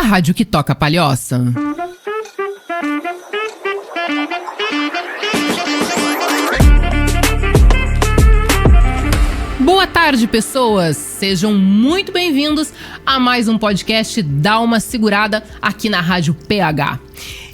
rádio que toca a palhoça. Boa tarde, pessoas! Sejam muito bem-vindos a mais um podcast Dá Uma Segurada aqui na Rádio PH.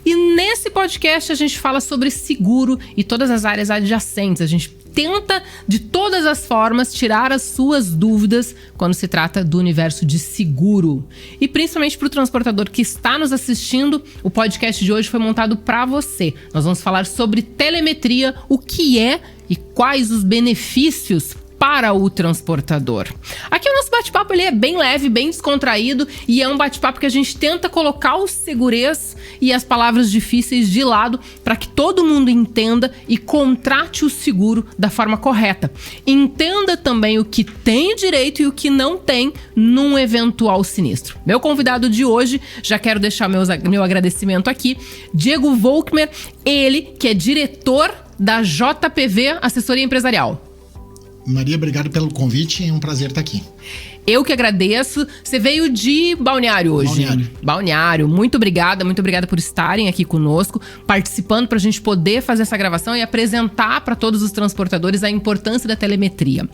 E nesse podcast a gente fala sobre seguro e todas as áreas adjacentes. A gente tenta, de todas as formas, tirar as suas dúvidas quando se trata do universo de seguro. E principalmente para o transportador que está nos assistindo, o podcast de hoje foi montado para você. Nós vamos falar sobre telemetria, o que é e quais os benefícios para o transportador. Aqui o nosso bate-papo ele é bem leve, bem descontraído e é um bate-papo que a gente tenta colocar o segurança e as palavras difíceis de lado para que todo mundo entenda e contrate o seguro da forma correta. Entenda também o que tem direito e o que não tem num eventual sinistro. Meu convidado de hoje, já quero deixar meu agradecimento aqui, Diego Volkmer, ele que é diretor da JPV Assessoria Empresarial. Maria, obrigado pelo convite, é um prazer estar aqui. Eu que agradeço. Você veio de Balneário hoje. Balneário. Muito obrigada por estarem aqui conosco, participando para a gente poder fazer essa gravação e apresentar para todos os transportadores a importância da telemetria.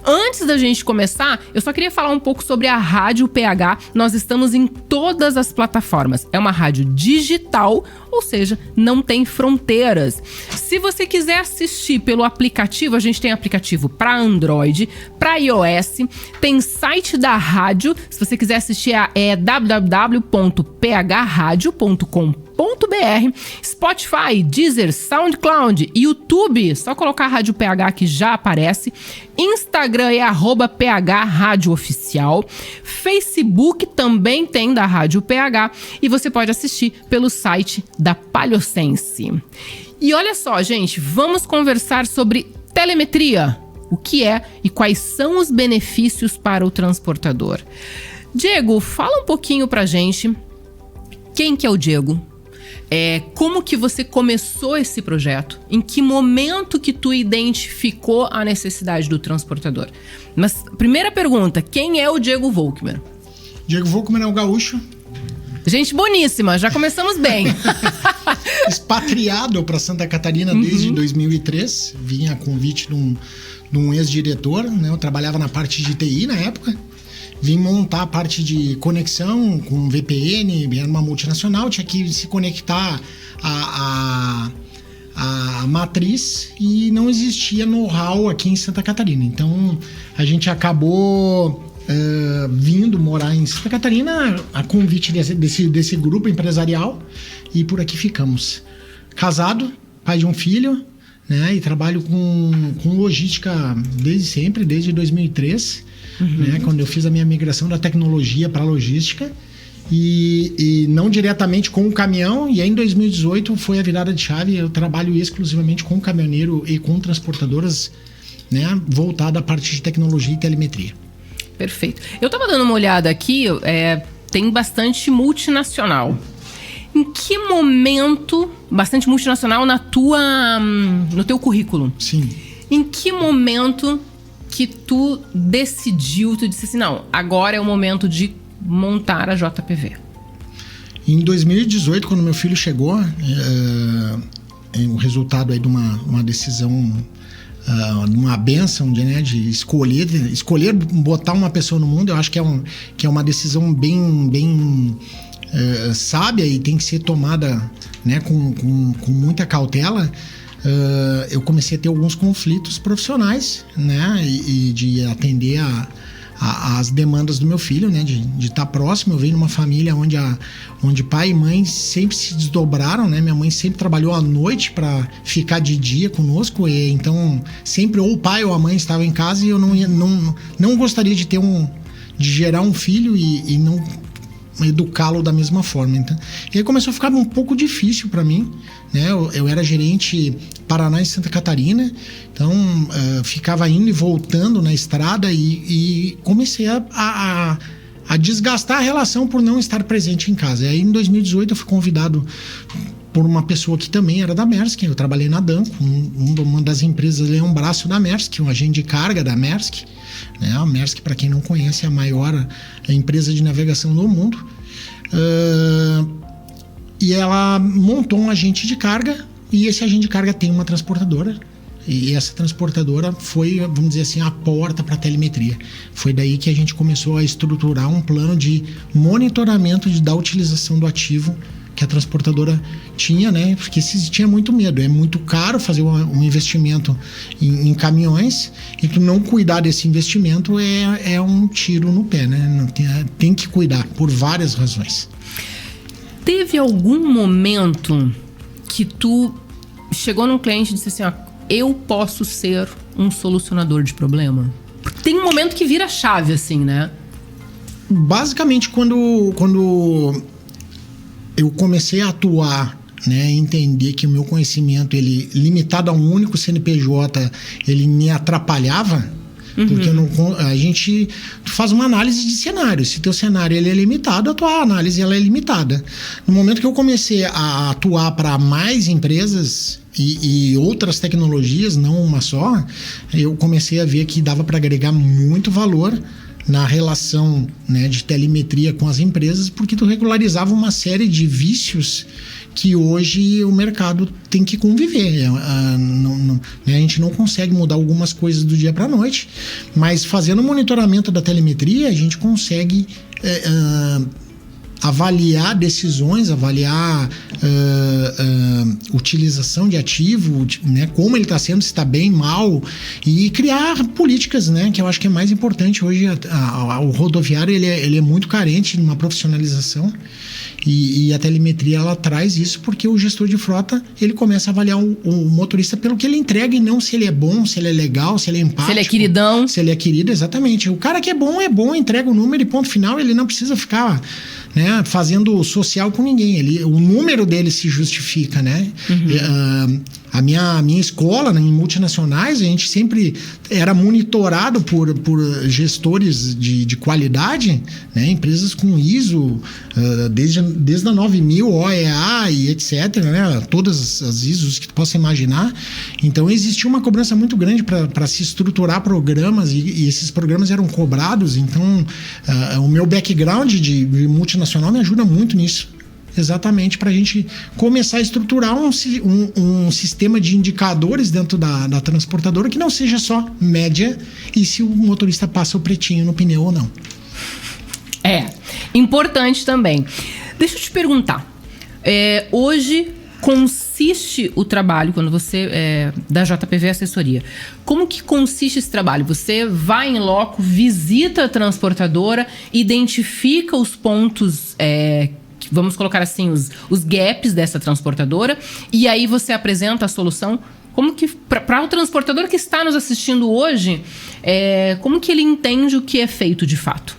Antes da gente começar, eu só queria falar um pouco sobre a Rádio PH. Nós estamos em todas as plataformas. É uma rádio digital, ou seja, não tem fronteiras. Se você quiser assistir pelo aplicativo, a gente tem aplicativo para Android, para iOS, tem site da rádio. Se você quiser assistir é www.phradio.com.br, Spotify, Deezer, SoundCloud, YouTube, só colocar Rádio PH que já aparece. Instagram é @PHRádioOficial. Facebook também tem da Rádio PH e você pode assistir pelo site da Palhocense. E olha só, gente, vamos conversar sobre telemetria. O que é e quais são os benefícios para o transportador. Diego, fala um pouquinho pra gente. Quem que é o Diego? Como que você começou esse projeto? Em que momento que tu identificou a necessidade do transportador? Mas, primeira pergunta, quem é o Diego Volkmer? Diego Volkmer é um gaúcho. Gente boníssima, já começamos bem. Expatriado para Santa Catarina desde 2003. Vim a convite de um ex-diretor, né? Eu trabalhava na parte de TI na época. Vim montar a parte de conexão com VPN, era uma multinacional, tinha que se conectar a matriz e não existia know-how aqui em Santa Catarina. Então a gente acabou vindo morar em Santa Catarina a convite desse grupo empresarial e por aqui ficamos. Casado, pai de um filho, né? E trabalho com logística desde sempre, desde 2003, né? Quando eu fiz a minha migração da tecnologia para a logística e não diretamente com o caminhão, e aí em 2018 foi a virada de chave. Eu trabalho exclusivamente com caminhoneiro e com transportadoras, né? Voltada à parte de tecnologia e telemetria. Perfeito. Eu tava dando uma olhada aqui, tem bastante multinacional. Em que momento, bastante multinacional no teu currículo? Sim. Em que momento que tu disse assim, não, agora é o momento de montar a JPV? Em 2018, quando meu filho chegou, o resultado aí de uma decisão, uma bênção de escolher botar uma pessoa no mundo, eu acho que é uma decisão bem sábia e tem que ser tomada, né, com muita cautela. Eu comecei a ter alguns conflitos profissionais, né, e de atender as demandas do meu filho, né, de estar próximo. Eu venho numa família onde pai e mãe sempre se desdobraram, né? Minha mãe sempre trabalhou à noite para ficar de dia conosco, e então sempre ou o pai ou a mãe estavam em casa, e eu não gostaria de gerar um filho e não educá-lo da mesma forma. Então, e aí começou a ficar um pouco difícil para mim, né? Eu era gerente Paraná e Santa Catarina, então ficava indo e voltando na estrada e comecei a desgastar a relação por não estar presente em casa. E aí em 2018 eu fui convidado por uma pessoa que também era da Maersk. Eu trabalhei na Danco, uma das empresas ali é um braço da Maersk, um agente de carga da Maersk, né? A Maersk, para quem não conhece, é a maior empresa de navegação do mundo. E ela montou um agente de carga, e esse agente de carga tem uma transportadora. E essa transportadora foi, vamos dizer assim, a porta para a telemetria. Foi daí que a gente começou a estruturar um plano de monitoramento da utilização do ativo que a transportadora tinha, né? Porque se tinha muito medo. É muito caro fazer um investimento em caminhões, e tu não cuidar desse investimento é um tiro no pé, né? Tem que cuidar, por várias razões. Teve algum momento que tu chegou num cliente e disse assim, ó, eu posso ser um solucionador de problema? Porque tem um momento que vira chave, assim, né? Basicamente, quando eu comecei a atuar, né, entender que o meu conhecimento, ele limitado a um único CNPJ, ele me atrapalhava. Porque a gente faz uma análise de cenário. Se teu cenário ele é limitado, a tua análise ela é limitada. No momento que eu comecei a atuar para mais empresas e outras tecnologias, não uma só, eu comecei a ver que dava para agregar muito valor na relação, né, de telemetria com as empresas, porque tu regularizava uma série de vícios que hoje o mercado tem que conviver. A gente não consegue mudar algumas coisas do dia para a noite, mas fazendo o monitoramento da telemetria, a gente consegue avaliar decisões, avaliar utilização de ativo, né, como ele está sendo, se está bem, mal, e criar políticas, né, que eu acho que é mais importante hoje. O rodoviário ele é muito carente de uma profissionalização, e a telemetria ela traz isso, porque o gestor de frota ele começa a avaliar o motorista pelo que ele entrega, e não se ele é bom, se ele é legal, se ele é empático, se ele é queridão, se ele é querido. Exatamente. O cara que é bom, entrega o número e ponto final. Ele não precisa ficar, né, fazendo social com ninguém. O número dele se justifica, né? A minha escola, né, em multinacionais, a gente sempre era monitorado por gestores de qualidade, né, empresas com ISO, desde a 9000, OEA e etc, né, todas as ISOs que tu possa imaginar. Então existia uma cobrança muito grande para se estruturar programas, e esses programas eram cobrados. Então o meu background de multinacional me ajuda muito nisso. Exatamente, para a gente começar a estruturar um sistema de indicadores dentro da transportadora que não seja só média e se o motorista passa o pretinho no pneu ou não. É, importante também. Deixa eu te perguntar, hoje consiste o trabalho, quando você da JPV Assessoria, como que consiste esse trabalho? Você vai em loco, visita a transportadora, identifica os pontos, vamos colocar assim, os gaps dessa transportadora, e aí você apresenta a solução. Como que, para o transportador que está nos assistindo hoje, como que ele entende o que é feito de fato?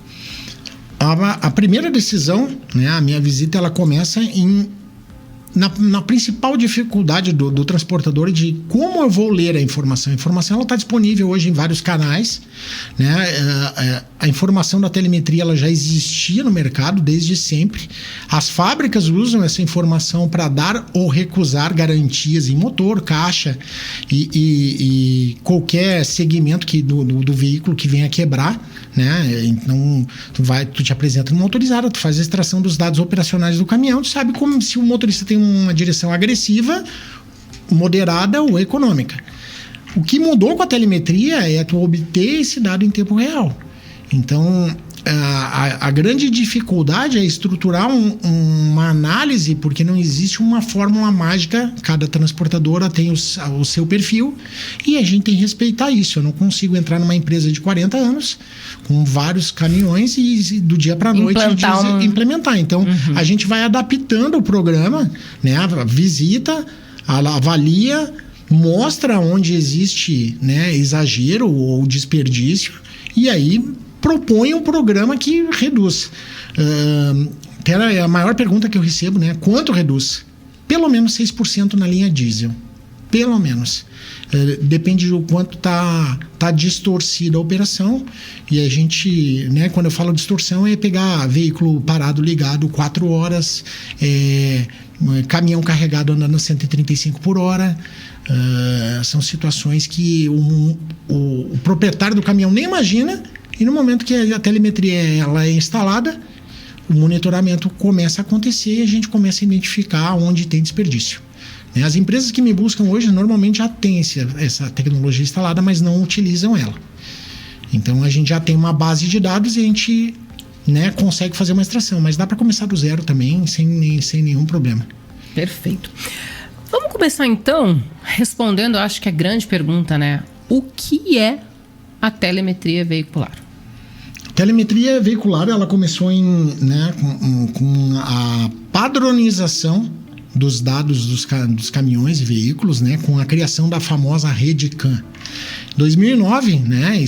A primeira decisão, né, a minha visita, ela começa na principal dificuldade do transportador, de como eu vou ler a informação. A informação está disponível hoje em vários canais, né? A informação da telemetria ela já existia no mercado desde sempre. As fábricas usam essa informação para dar ou recusar garantias em motor, caixa e qualquer segmento do veículo que venha quebrar, né? Então tu te apresenta numa autorizada, tu faz a extração dos dados operacionais do caminhão, tu sabe como se o motorista tem uma direção agressiva, moderada ou econômica. O que mudou com a telemetria é tu obter esse dado em tempo real. Então a grande dificuldade é estruturar uma análise, porque não existe uma fórmula mágica. Cada transportadora tem o seu perfil, e a gente tem que respeitar isso. Eu não consigo entrar numa empresa de 40 anos com vários caminhões e do dia para a noite implementar. Então a gente vai adaptando o programa, né? Visita, avalia, mostra onde existe, né, exagero ou desperdício, e aí propõe um programa que reduz. A maior pergunta que eu recebo, né? Quanto reduz? Pelo menos 6% na linha diesel. Pelo menos. Depende do quanto tá distorcida a operação. E a gente, né, quando eu falo distorção, é pegar veículo parado, ligado 4 horas, caminhão carregado andando 135 por hora. São situações que o proprietário do caminhão nem imagina. E no momento que a telemetria ela é instalada, o monitoramento começa a acontecer e a gente começa a identificar onde tem desperdício. As empresas que me buscam hoje normalmente já têm essa tecnologia instalada, mas não utilizam ela. Então a gente já tem uma base de dados e a gente, né, consegue fazer uma extração, mas dá para começar do zero também, sem nenhum problema. Perfeito. Vamos começar então respondendo, acho que a grande pergunta, né? O que é a telemetria veicular? Telemetria veicular, ela começou com a padronização dos dados dos caminhões e veículos, né, com a criação da famosa rede CAN. Em 2009, né,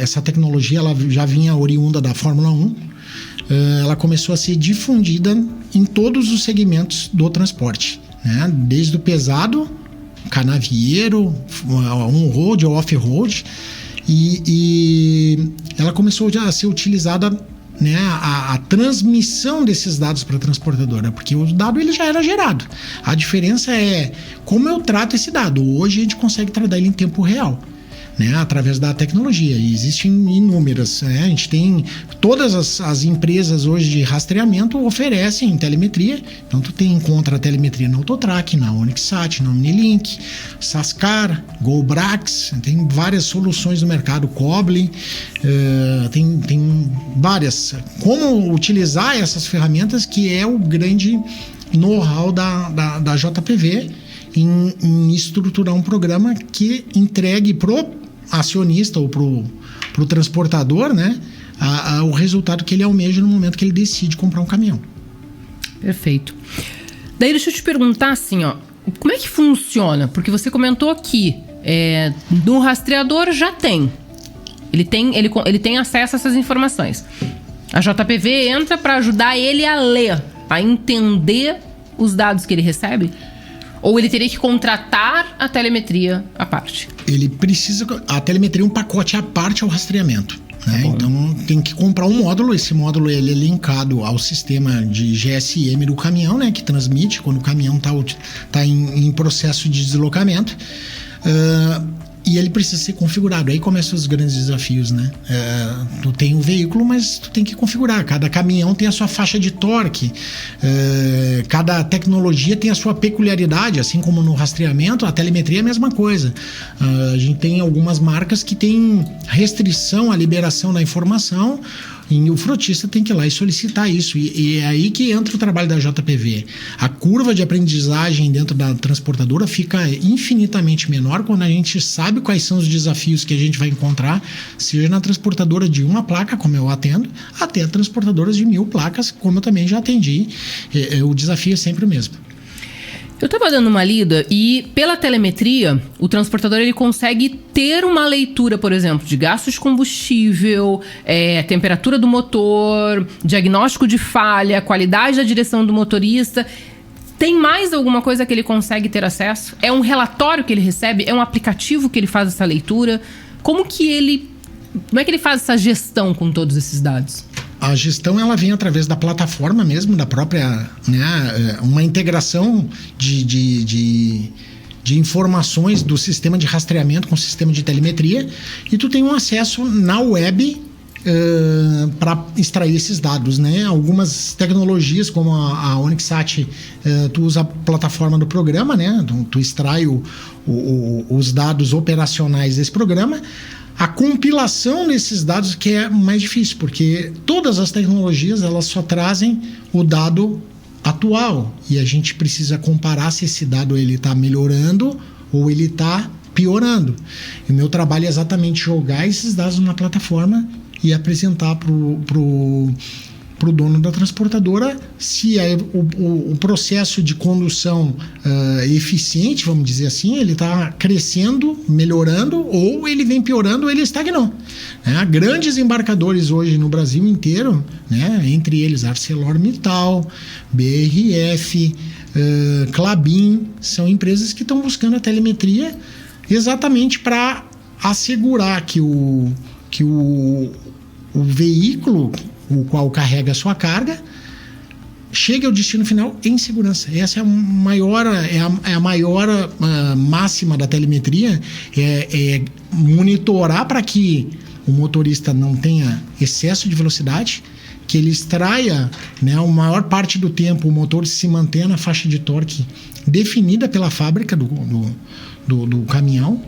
essa tecnologia ela já vinha oriunda da Fórmula 1, ela começou a ser difundida em todos os segmentos do transporte, né, desde o pesado, canavieiro, on-road ou off-road, e ela começou a ser utilizada, né, a transmissão desses dados para a transportadora, porque o dado ele já era gerado. A diferença é como eu trato esse dado. Hoje a gente consegue tratar ele em tempo real, né, através da tecnologia. E existem inúmeras, né? A gente tem todas as empresas hoje de rastreamento oferecem telemetria. Então tu encontra a telemetria na Autotrac, na OnixSat, na Omnilink, Sascar, GoBrax, tem várias soluções no mercado, Coble, tem várias. Como utilizar essas ferramentas, que é o grande know-how da JPV em estruturar um programa que entregue pro acionista ou pro transportador, né, o resultado que ele almeja no momento que ele decide comprar um caminhão. Perfeito. Daí deixa eu te perguntar assim, ó, como é que funciona? Porque você comentou aqui, no rastreador já tem. Ele tem acesso a essas informações. A JPV entra para ajudar ele a ler, a entender os dados que ele recebe? Ou ele teria que contratar a telemetria à parte? Ele precisa... A telemetria é um pacote à parte ao rastreamento, né? Então tem que comprar um módulo. Esse módulo ele é linkado ao sistema de GSM do caminhão, né, que transmite quando o caminhão está em processo de deslocamento. E ele precisa ser configurado. Aí começam os grandes desafios, né? Tu tem um veículo, mas tu tem que configurar. Cada caminhão tem a sua faixa de torque. Cada tecnologia tem a sua peculiaridade, assim como no rastreamento, a telemetria é a mesma coisa. A gente tem algumas marcas que têm restrição à liberação da informação, e o frotista tem que ir lá e solicitar isso. E é aí que entra o trabalho da JPV. A curva de aprendizagem dentro da transportadora fica infinitamente menor quando a gente sabe quais são os desafios que a gente vai encontrar, seja na transportadora de uma placa, como eu atendo, até transportadoras de 1000 placas, como eu também já atendi. O desafio é sempre o mesmo. Eu estava dando uma lida e, pela telemetria, o transportador ele consegue ter uma leitura, por exemplo, de gastos de combustível, temperatura do motor, diagnóstico de falha, qualidade da direção do motorista. Tem mais alguma coisa que ele consegue ter acesso? É um relatório que ele recebe? É um aplicativo que ele faz essa leitura? Como é que ele faz essa gestão com todos esses dados? A gestão ela vem através da plataforma mesmo, da própria, né, uma integração de informações do sistema de rastreamento com o sistema de telemetria, e tu tem um acesso na web para extrair esses dados, né? Algumas tecnologias como a OnixSat, tu usa a plataforma do programa, né? Tu extrai os dados operacionais desse programa. A compilação desses dados que é mais difícil, porque todas as tecnologias elas só trazem o dado atual e a gente precisa comparar se esse dado ele está melhorando ou ele está piorando. E o meu trabalho é exatamente jogar esses dados numa plataforma e apresentar pro dono da transportadora se o processo de condução eficiente, vamos dizer assim, ele está crescendo, melhorando, ou ele vem piorando ou ele estagnou. Grandes embarcadores hoje no Brasil inteiro, né, entre eles ArcelorMittal, BRF, Klabin, são empresas que estão buscando a telemetria exatamente para assegurar que o veículo o qual carrega a sua carga chegue ao destino final em segurança. Essa é a maior máxima da telemetria, é monitorar para que o motorista não tenha excesso de velocidade, que ele extraia, né, a maior parte do tempo o motor se mantenha na faixa de torque definida pela fábrica do caminhão.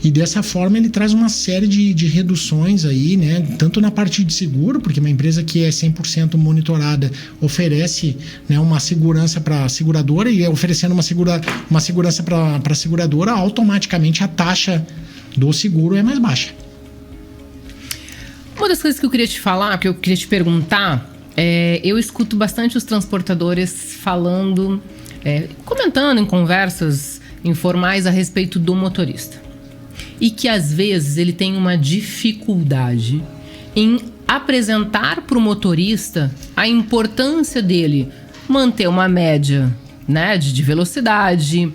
E dessa forma ele traz uma série de reduções aí, né? Tanto na parte de seguro, porque uma empresa que é 100% monitorada oferece, né, uma segurança para a seguradora, e oferecendo uma segurança para a seguradora, automaticamente a taxa do seguro é mais baixa. Uma das coisas que eu queria te falar, que eu queria te perguntar, eu escuto bastante os transportadores falando, comentando em conversas informais a respeito do motorista. E que às vezes ele tem uma dificuldade em apresentar para o motorista a importância dele manter uma média, né, de velocidade,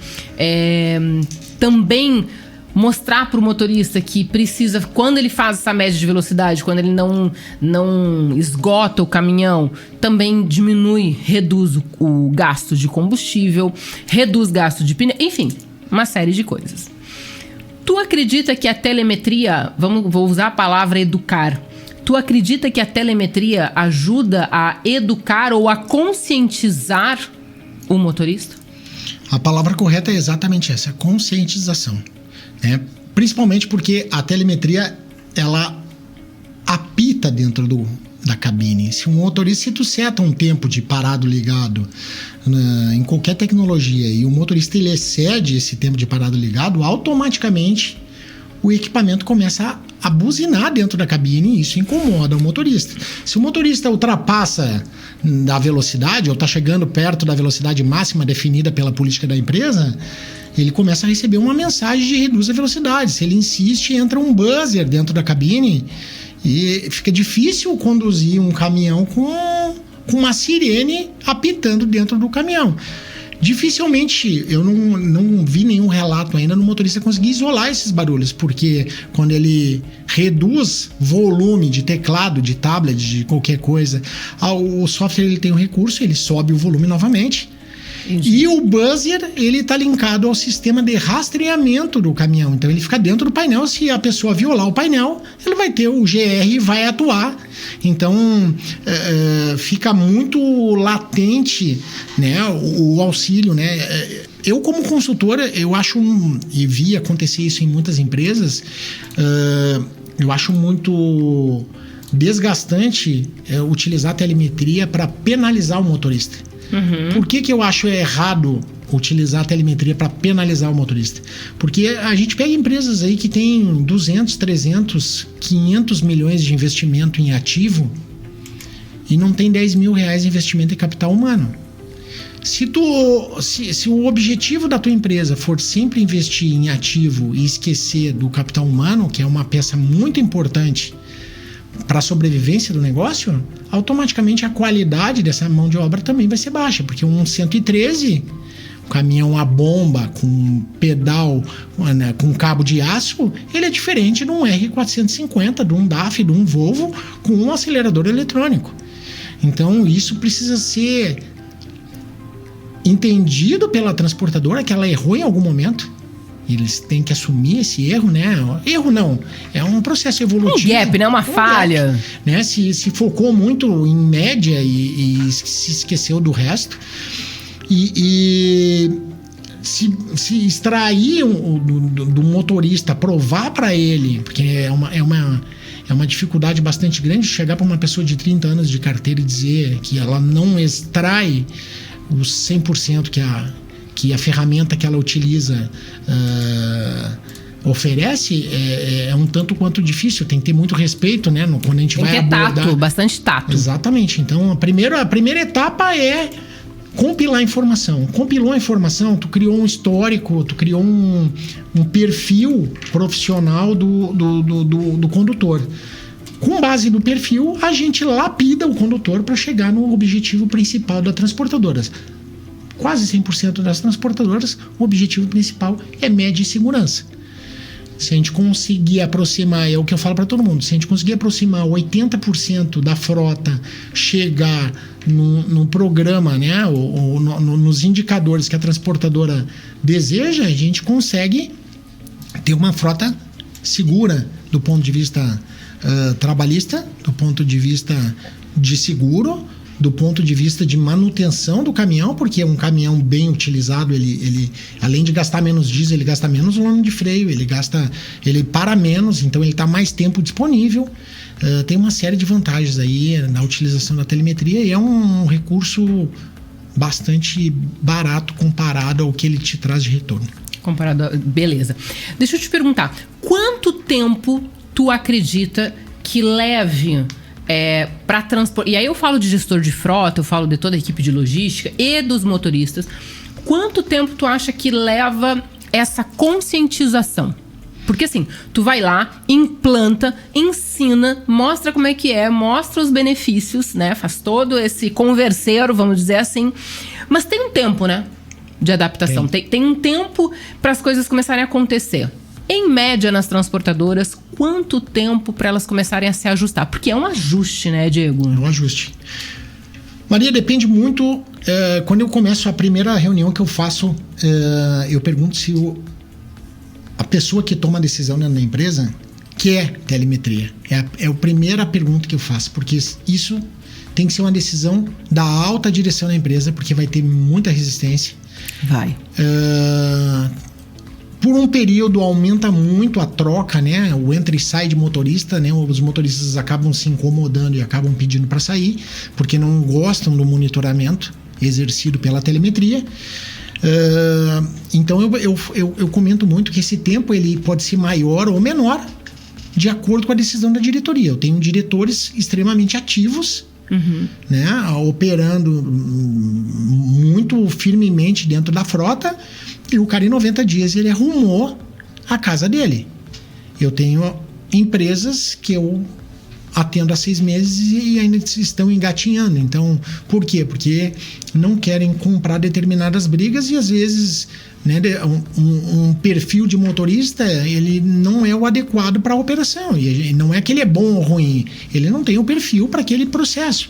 também mostrar para o motorista que precisa, quando ele faz essa média de velocidade, quando ele não esgota o caminhão, também reduz o gasto de combustível, reduz gasto de pneu, enfim, uma série de coisas. Tu acredita que a telemetria, vou usar a palavra educar, tu acredita que a telemetria ajuda a educar ou a conscientizar o motorista? A palavra correta é exatamente essa, conscientização, né? Principalmente porque a telemetria, ela apita dentro da cabine. Se tu seta um tempo de parado ligado em qualquer tecnologia e o motorista ele excede esse tempo de parado ligado, automaticamente o equipamento começa a buzinar dentro da cabine e isso incomoda o motorista. Se o motorista ultrapassa da velocidade ou está chegando perto da velocidade máxima definida pela política da empresa, ele começa a receber uma mensagem de reduz a velocidade. Se ele insiste, entra um buzzer dentro da cabine e fica difícil conduzir um caminhão com uma sirene apitando dentro do caminhão. Dificilmente, eu não vi nenhum relato ainda no motorista conseguir isolar esses barulhos, porque quando ele reduz volume de teclado, de tablet, de qualquer coisa, o software ele tem um recurso, ele sobe o volume novamente. E o buzzer, ele está linkado ao sistema de rastreamento do caminhão. Então, ele fica dentro do painel. Se a pessoa violar o painel, ele vai ter o GR e vai atuar. Então, fica muito latente, né, o auxílio, né? Eu, como consultora, eu acho, e vi acontecer isso em muitas empresas, eu acho muito desgastante utilizar a telemetria para penalizar o motorista. Uhum. Por que eu acho errado utilizar a telemetria para penalizar o motorista? Porque a gente pega empresas aí que tem 200, 300, 500 milhões de investimento em ativo e não tem 10 mil reais de investimento em capital humano. Se o objetivo da tua empresa for sempre investir em ativo e esquecer do capital humano, que é uma peça muito importante para a sobrevivência do negócio, automaticamente a qualidade dessa mão de obra também vai ser baixa, porque um 113, um caminhão a bomba, com pedal, né, com cabo de aço, ele é diferente de um R450, de um DAF, de um Volvo com um acelerador eletrônico. Então isso precisa ser entendido pela transportadora, que ela errou em algum momento. Eles têm que assumir esse erro, né? Erro não, é um processo evolutivo. Um gap, né? Uma falha. Gap, né? Se focou muito em média e se esqueceu do resto. E se extrair do motorista, provar para ele, porque é uma dificuldade bastante grande chegar para uma pessoa de 30 anos de carteira e dizer que ela não extrai os 100% que a ferramenta que ela utiliza oferece, é um tanto quanto difícil. Tem que ter muito respeito, né? Quando a gente vai abordar. Tato, bastante tato. Exatamente. Então, a primeira etapa é compilar a informação. Compilou a informação, tu criou um histórico, tu criou um perfil profissional do condutor. Com base no perfil, a gente lapida o condutor para chegar no objetivo principal das transportadoras. Quase 100% das transportadoras, o objetivo principal é média e segurança. Se a gente conseguir aproximar, é o que eu falo para todo mundo, se a gente conseguir aproximar 80% da frota, chegar no programa, né, ou nos indicadores que a transportadora deseja, a gente consegue ter uma frota segura do ponto de vista trabalhista, do ponto de vista de seguro, do ponto de vista de manutenção do caminhão, porque um caminhão bem utilizado, ele além de gastar menos diesel, ele gasta menos lona de freio, ele para menos, então ele está mais tempo disponível. Tem uma série de vantagens aí na utilização da telemetria e é um recurso bastante barato comparado ao que ele te traz de retorno. Beleza. Deixa eu te perguntar, quanto tempo tu acredita que leve para transporte? E aí eu falo de gestor de frota, eu falo de toda a equipe de logística e dos motoristas. Quanto tempo tu acha que leva essa conscientização? Porque assim, tu vai lá, implanta, ensina, mostra como é que mostra os benefícios, né? Faz todo esse converseiro, vamos dizer assim. Mas tem um tempo, né? De adaptação. Tem um tempo para as coisas começarem a acontecer. Em média, nas transportadoras, quanto tempo para elas começarem a se ajustar? Porque é um ajuste, né, Diego? É um ajuste. Maria, depende muito. Quando eu começo a primeira reunião que eu faço, eu pergunto se a pessoa que toma a decisão na empresa quer telemetria. É a primeira pergunta que eu faço, porque isso tem que ser uma decisão da alta direção da empresa, porque vai ter muita resistência. Vai. Por um período aumenta muito a troca, né? O entra e sai de motorista, né? Os motoristas acabam se incomodando e acabam pedindo para sair, porque não gostam do monitoramento exercido pela telemetria. Então eu comento muito que esse tempo ele pode ser maior ou menor de acordo com a decisão da diretoria. Eu tenho diretores extremamente ativos, né? Operando muito firmemente dentro da frota, e o cara em 90 dias ele arrumou a casa dele. Eu tenho empresas que eu atendo há 6 meses e ainda estão engatinhando. Então, por quê? Porque não querem comprar determinadas brigas e às vezes, né, um perfil de motorista ele não é o adequado para a operação. E não é que ele é bom ou ruim, ele não tem o perfil para aquele processo.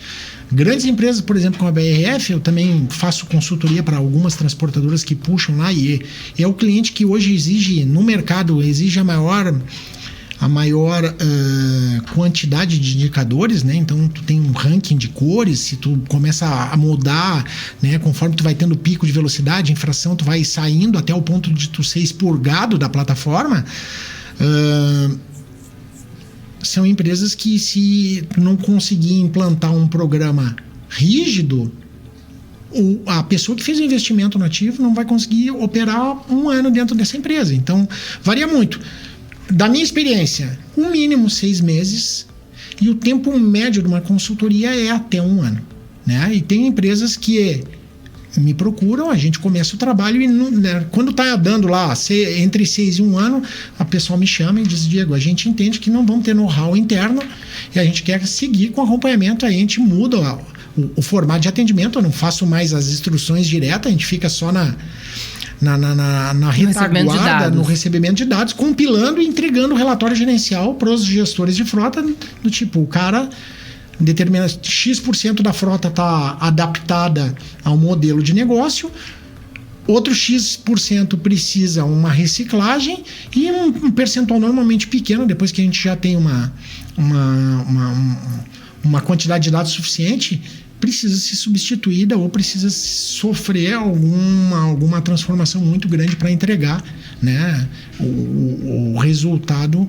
Grandes empresas, por exemplo, como a BRF, eu também faço consultoria para algumas transportadoras que puxam lá, e é o cliente que hoje exige, no mercado, exige a maior quantidade de indicadores, né? Então tu tem um ranking de cores, se tu começa a mudar, né? Conforme tu vai tendo pico de velocidade, infração, tu vai saindo até o ponto de tu ser expurgado da plataforma. São empresas que, se não conseguir implantar um programa rígido, a pessoa que fez o investimento no ativo não vai conseguir operar 1 ano dentro dessa empresa. Então, varia muito. Da minha experiência, o mínimo 6 meses, e o tempo médio de uma consultoria é até 1 ano, né? E tem empresas que me procuram, a gente começa o trabalho e né, quando está dando lá entre 6 e 1 ano, a pessoa me chama e diz: Diego, a gente entende que não vamos ter know-how interno e a gente quer seguir com acompanhamento, aí a gente muda o formato de atendimento, eu não faço mais as instruções diretas, a gente fica só na retaguarda, no recebimento de dados, compilando e entregando o relatório gerencial para os gestores de frota, do tipo, o cara determina X% da frota está adaptada ao modelo de negócio, outro X% precisa uma reciclagem e um percentual normalmente pequeno, depois que a gente já tem uma quantidade de dados suficiente, precisa ser substituída ou precisa sofrer alguma transformação muito grande para entregar, né, o resultado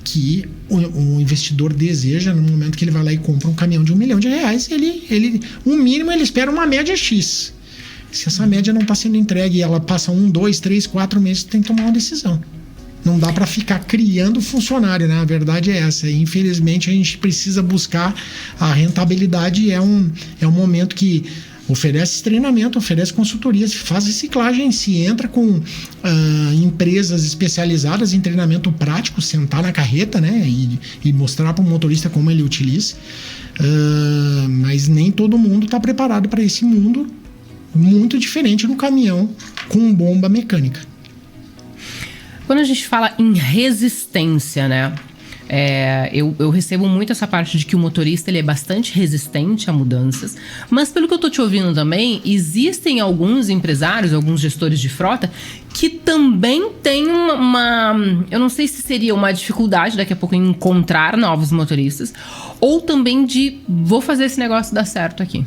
que o investidor deseja no momento que ele vai lá e compra um caminhão de R$1 milhão. O mínimo ele espera uma média X. Se essa média não está sendo entregue e ela passa 1, 2, 3, 4 meses, tem que tomar uma decisão. Não dá para ficar criando funcionário, né? A verdade é essa. E, infelizmente, a gente precisa buscar a rentabilidade. É um momento que oferece treinamento, oferece consultoria, faz reciclagem, se entra com empresas especializadas em treinamento prático, sentar na carreta, né, e mostrar para o motorista como ele utiliza. Mas nem todo mundo está preparado para esse mundo muito diferente do caminhão com bomba mecânica. Quando a gente fala em resistência, né? Eu recebo muito essa parte de que o motorista ele é bastante resistente a mudanças, mas pelo que eu tô te ouvindo também, existem alguns empresários, alguns gestores de frota que também têm eu não sei se seria uma dificuldade daqui a pouco em encontrar novos motoristas, ou também de vou fazer esse negócio dar certo aqui.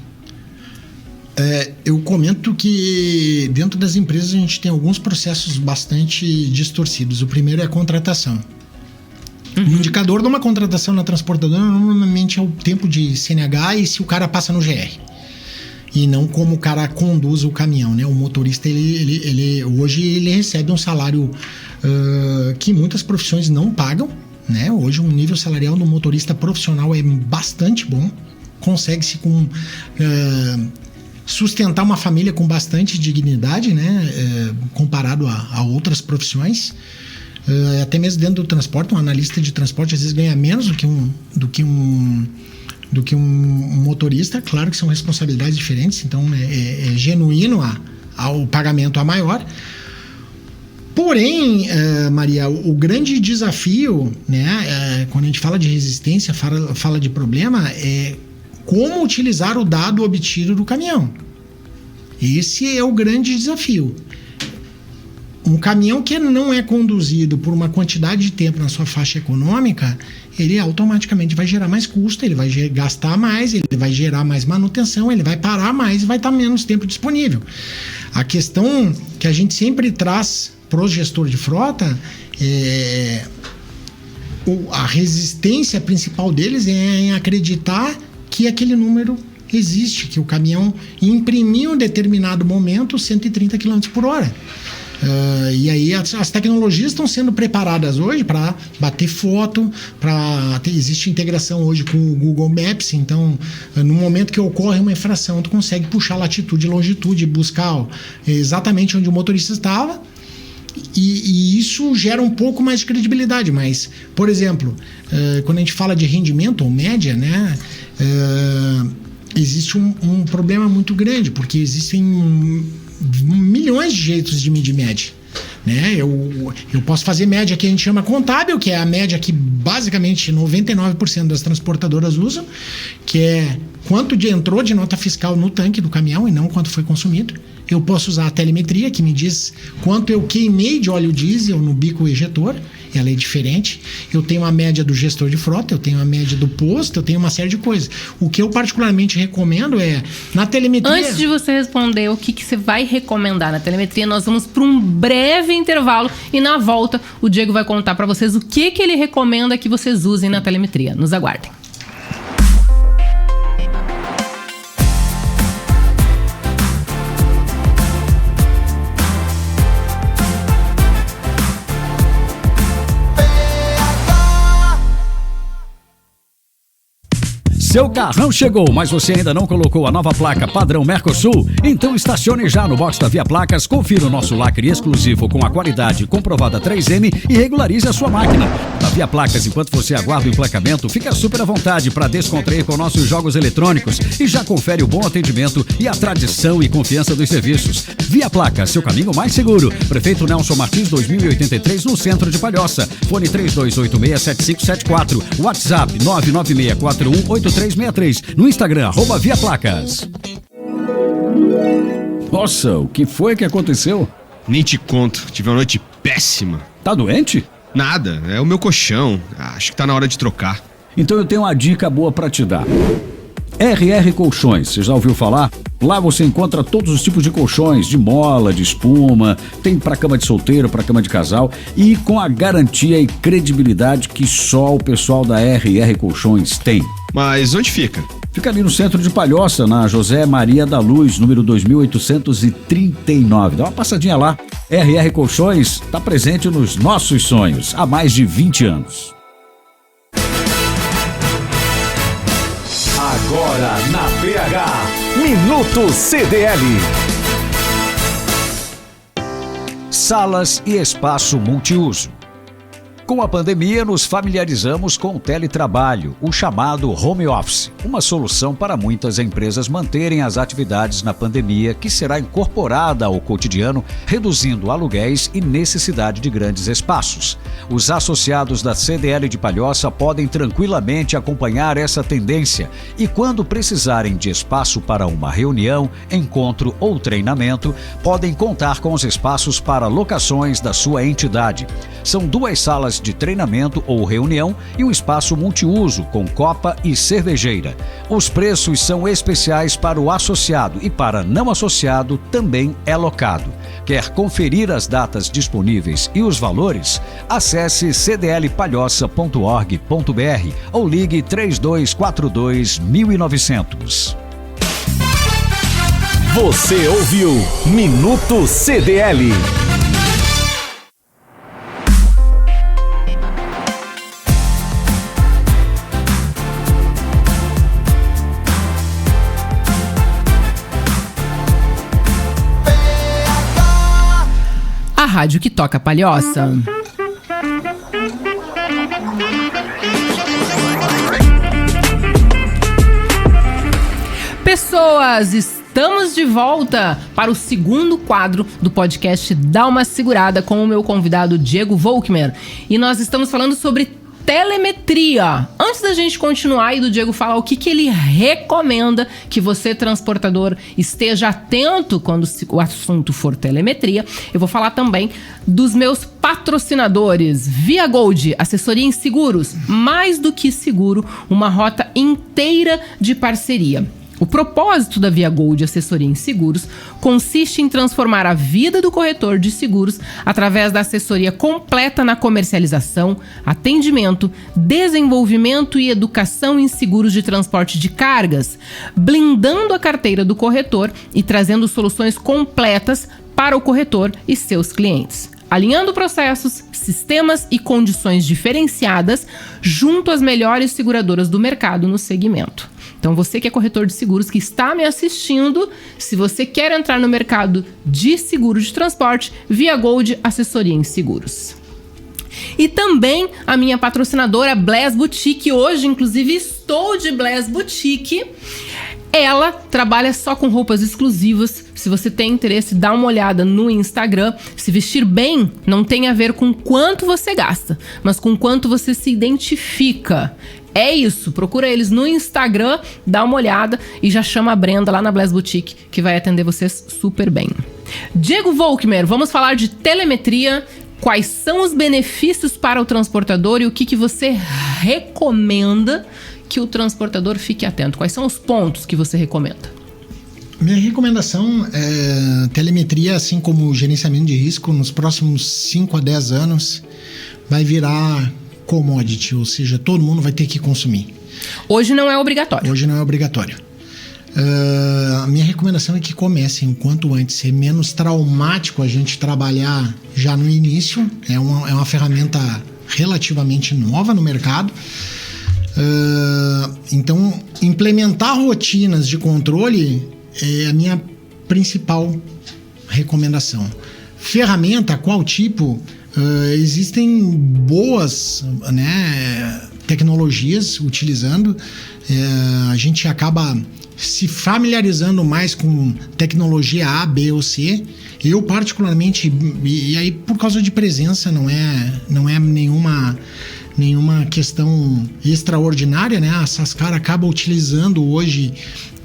Eu comento que dentro das empresas a gente tem alguns processos bastante distorcidos. O primeiro é a contratação. O indicador de uma contratação na transportadora normalmente é o tempo de CNH e se o cara passa no GR. E não como o cara conduz o caminhão, né? O motorista, hoje ele recebe um salário que muitas profissões não pagam, né? Hoje um nível salarial do motorista profissional é bastante bom. Consegue-se sustentar uma família com bastante dignidade, né? Comparado a outras profissões. Até mesmo dentro do transporte, um analista de transporte às vezes ganha menos do que um motorista. Claro que são responsabilidades diferentes, então é genuíno o pagamento a maior. Porém, Maria, o grande desafio, né, quando a gente fala de resistência, fala de problema, é como utilizar o dado obtido do caminhão. Esse é o grande desafio. Um caminhão que não é conduzido por uma quantidade de tempo na sua faixa econômica, ele automaticamente vai gerar mais custo, ele vai gastar mais, ele vai gerar mais manutenção, ele vai parar mais e vai estar menos tempo disponível. A questão que a gente sempre traz para o gestor de frota a resistência principal deles é em acreditar que aquele número existe, que o caminhão imprimiu em um determinado momento 130 km por hora. E aí as tecnologias estão sendo preparadas hoje para bater foto, existe integração hoje com o Google Maps, então no momento que ocorre uma infração, tu consegue puxar latitude e longitude, buscar exatamente onde o motorista estava, e isso gera um pouco mais de credibilidade. Mas, por exemplo, quando a gente fala de rendimento ou média, né, existe um problema muito grande, porque existem milhões de jeitos de medir média, né? Eu posso fazer média que a gente chama contábil, que é a média que basicamente 99% das transportadoras usam, que é quanto entrou de nota fiscal no tanque do caminhão e não quanto foi consumido. Eu posso usar a telemetria, que me diz quanto eu queimei de óleo diesel no bico ejetor, ela é diferente. Eu tenho a média do gestor de frota, eu tenho a média do posto, eu tenho uma série de coisas. O que eu particularmente recomendo é, na telemetria... Antes de você responder o que você vai recomendar na telemetria, nós vamos para um breve intervalo e na volta o Diego vai contar para vocês o que ele recomenda que vocês usem na telemetria. Nos aguardem. Seu carrão chegou, mas você ainda não colocou a nova placa padrão Mercosul? Então estacione já no box da Via Placas, confira o nosso lacre exclusivo com a qualidade comprovada 3M e regularize a sua máquina. Na Via Placas, enquanto você aguarda o emplacamento, fica super à vontade para descontrair com nossos jogos eletrônicos e já confere o bom atendimento e a tradição e confiança dos serviços. Via Placas, seu caminho mais seguro. Prefeito Nelson Martins, 2083, no centro de Palhoça. Fone 3286-7574. WhatsApp 996418363. No Instagram, @Via Placas. Nossa, o que foi que aconteceu? Nem te conto, tive uma noite péssima. Tá doente? Nada, é o meu colchão. Acho que tá na hora de trocar. Então eu tenho uma dica boa pra te dar. RR Colchões, você já ouviu falar? Lá você encontra todos os tipos de colchões, de mola, de espuma, tem para cama de solteiro, para cama de casal e com a garantia e credibilidade que só o pessoal da RR Colchões tem. Mas onde fica? Fica ali no centro de Palhoça, na José Maria da Luz, número 2839. Dá uma passadinha lá. RR Colchões está presente nos nossos sonhos há mais de 20 anos. Agora na PH, Minuto CDL. Salas e espaço multiuso. Com a pandemia, nos familiarizamos com o teletrabalho, o chamado home office, uma solução para muitas empresas manterem as atividades na pandemia, que será incorporada ao cotidiano, reduzindo aluguéis e necessidade de grandes espaços. Os associados da CDL de Palhoça podem tranquilamente acompanhar essa tendência e, quando precisarem de espaço para uma reunião, encontro ou treinamento, podem contar com os espaços para locações da sua entidade. São 2 salas de treinamento ou reunião e um espaço multiuso com copa e cervejeira. Os preços são especiais para o associado e para não associado também é locado. Quer conferir as datas disponíveis e os valores? Acesse cdlpalhoça.org.br ou ligue 3242-1900. Você ouviu Minuto CDL. A rádio que toca Palhoça. Pessoas, estamos de volta para o segundo quadro do podcast Dá Uma Segurada com o meu convidado Diego Volkmer. E nós estamos falando sobre telemetria. Antes da gente continuar e do Diego falar o que ele recomenda que você, transportador, esteja atento quando o assunto for telemetria, eu vou falar também dos meus patrocinadores. Via Gold, assessoria em seguros, mais do que seguro, uma rota inteira de parceria. O propósito da Via Gold Assessoria em Seguros consiste em transformar a vida do corretor de seguros através da assessoria completa na comercialização, atendimento, desenvolvimento e educação em seguros de transporte de cargas, blindando a carteira do corretor e trazendo soluções completas para o corretor e seus clientes, alinhando processos, sistemas e condições diferenciadas junto às melhores seguradoras do mercado no segmento. Então, você que é corretor de seguros, que está me assistindo, se você quer entrar no mercado de seguro de transporte, Via Gold Assessoria em Seguros. E também a minha patrocinadora Bless Boutique. Hoje, inclusive, estou de Bless Boutique. Ela trabalha só com roupas exclusivas. Se você tem interesse, dá uma olhada no Instagram. Se vestir bem não tem a ver com quanto você gasta, mas com quanto você se identifica. É isso, procura eles no Instagram, dá uma olhada e já chama a Brenda lá na Bless Boutique, que vai atender vocês super bem. Diego Volkmer, vamos falar de telemetria. Quais são os benefícios para o transportador e o que você recomenda que o transportador fique atento? Quais são os pontos que você recomenda? Minha recomendação é telemetria, assim como gerenciamento de risco, nos próximos 5 a 10 anos vai virar commodity, ou seja, todo mundo vai ter que consumir. Hoje não é obrigatório. Hoje não é obrigatório. A minha recomendação é que comecem o quanto antes. É menos traumático a gente trabalhar já no início. É uma ferramenta relativamente nova no mercado. Então, implementar rotinas de controle é a minha principal recomendação. Ferramenta, qual tipo? Existem boas, tecnologias utilizando. A gente acaba se familiarizando mais com tecnologia A, B ou C. Eu particularmente, e aí por causa de presença, não é nenhuma questão extraordinária, né? A Sascar acaba utilizando hoje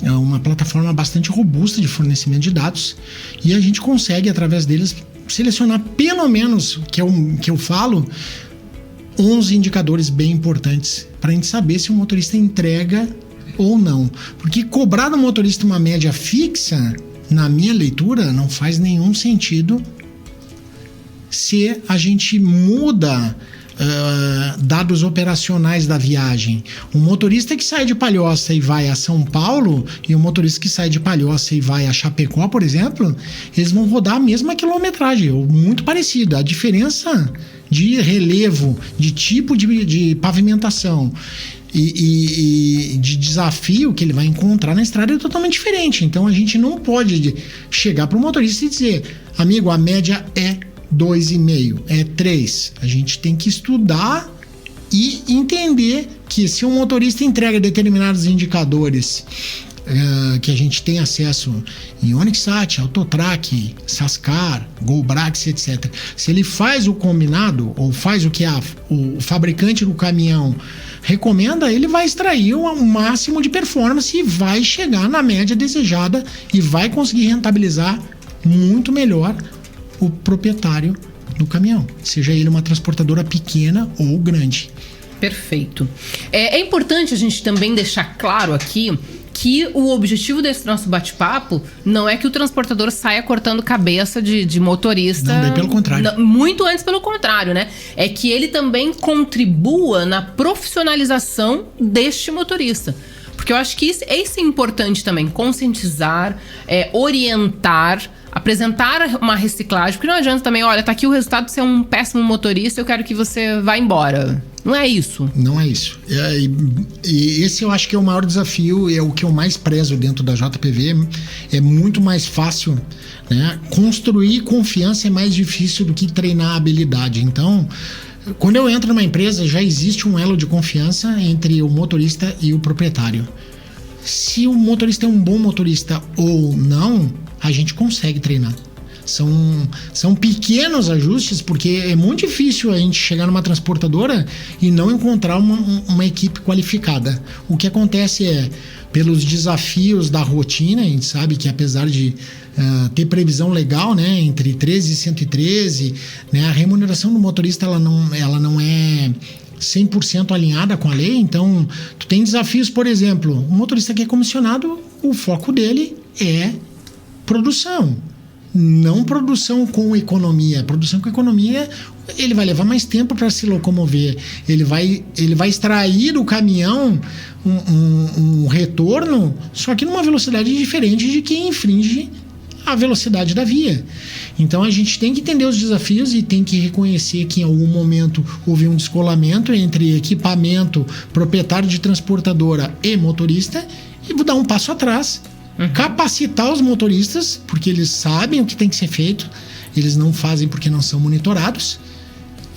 uma plataforma bastante robusta de fornecimento de dados e a gente consegue, através deles, selecionar pelo menos, que eu falo, 11 indicadores bem importantes para a gente saber se o motorista entrega ou não. Porque cobrar do motorista uma média fixa, na minha leitura, não faz nenhum sentido se a gente muda dados operacionais da viagem. Um motorista que sai de Palhoça e vai a São Paulo e um motorista que sai de Palhoça e vai a Chapecó, por exemplo, eles vão rodar a mesma quilometragem, ou muito parecida. A diferença de relevo, de tipo de pavimentação e de desafio que ele vai encontrar na estrada é totalmente diferente. Então a gente não pode chegar para o motorista e dizer: amigo, a média é 2,5, é 3. A gente tem que estudar e entender que se um motorista entrega determinados indicadores que a gente tem acesso em OnixSat, Autotrack, Sascar, GoBrax, etc. Se ele faz o combinado ou faz o que o fabricante do caminhão recomenda, ele vai extrair o máximo de performance e vai chegar na média desejada e vai conseguir rentabilizar muito melhor o proprietário do caminhão, seja ele uma transportadora pequena ou grande. Perfeito. É importante a gente também deixar claro aqui que o objetivo desse nosso bate-papo não é que o transportador saia cortando cabeça de motorista. Não, bem pelo contrário. Muito antes pelo contrário, né? É que ele também contribua na profissionalização deste motorista. Porque eu acho que isso é importante também, conscientizar, orientar, apresentar uma reciclagem. Porque não adianta também, olha, tá aqui o resultado de ser um péssimo motorista, eu quero que você vá embora. Não é isso. Não é isso. E esse eu acho que é o maior desafio, é o que eu mais prezo dentro da JPV. É muito mais fácil, né? Construir confiança é mais difícil do que treinar a habilidade. Então, quando eu entro numa empresa, já existe um elo de confiança entre o motorista e o proprietário. Se o motorista é um bom motorista ou não, a gente consegue treinar. São pequenos ajustes, porque é muito difícil a gente chegar numa transportadora e não encontrar uma equipe qualificada. O que acontece é, pelos desafios da rotina, a gente sabe que apesar de ter previsão legal, né, entre 13 e 113, né, a remuneração do motorista ela não é 100% alinhada com a lei. Então, tu tem desafios, por exemplo, o motorista que é comissionado, o foco dele é produção. Não produção com economia. Produção com economia, ele vai levar mais tempo para se locomover. Ele vai extrair do caminhão um retorno, só que numa velocidade diferente de quem infringe a velocidade da via. Então a gente tem que entender os desafios e tem que reconhecer que em algum momento houve um descolamento entre equipamento, proprietário de transportadora e motorista, e vou dar um passo atrás. Capacitar os motoristas, porque eles sabem o que tem que ser feito, eles não fazem porque não são monitorados,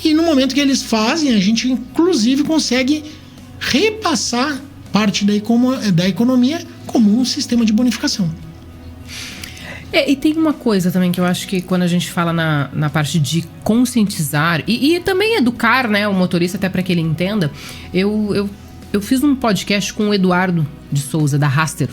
e no momento que eles fazem, a gente inclusive consegue repassar parte da economia como um sistema de bonificação. E tem uma coisa também que eu acho que quando a gente fala na parte de conscientizar e também educar, né, o motorista até para que ele entenda, eu fiz um podcast com o Eduardo de Souza, da Raster.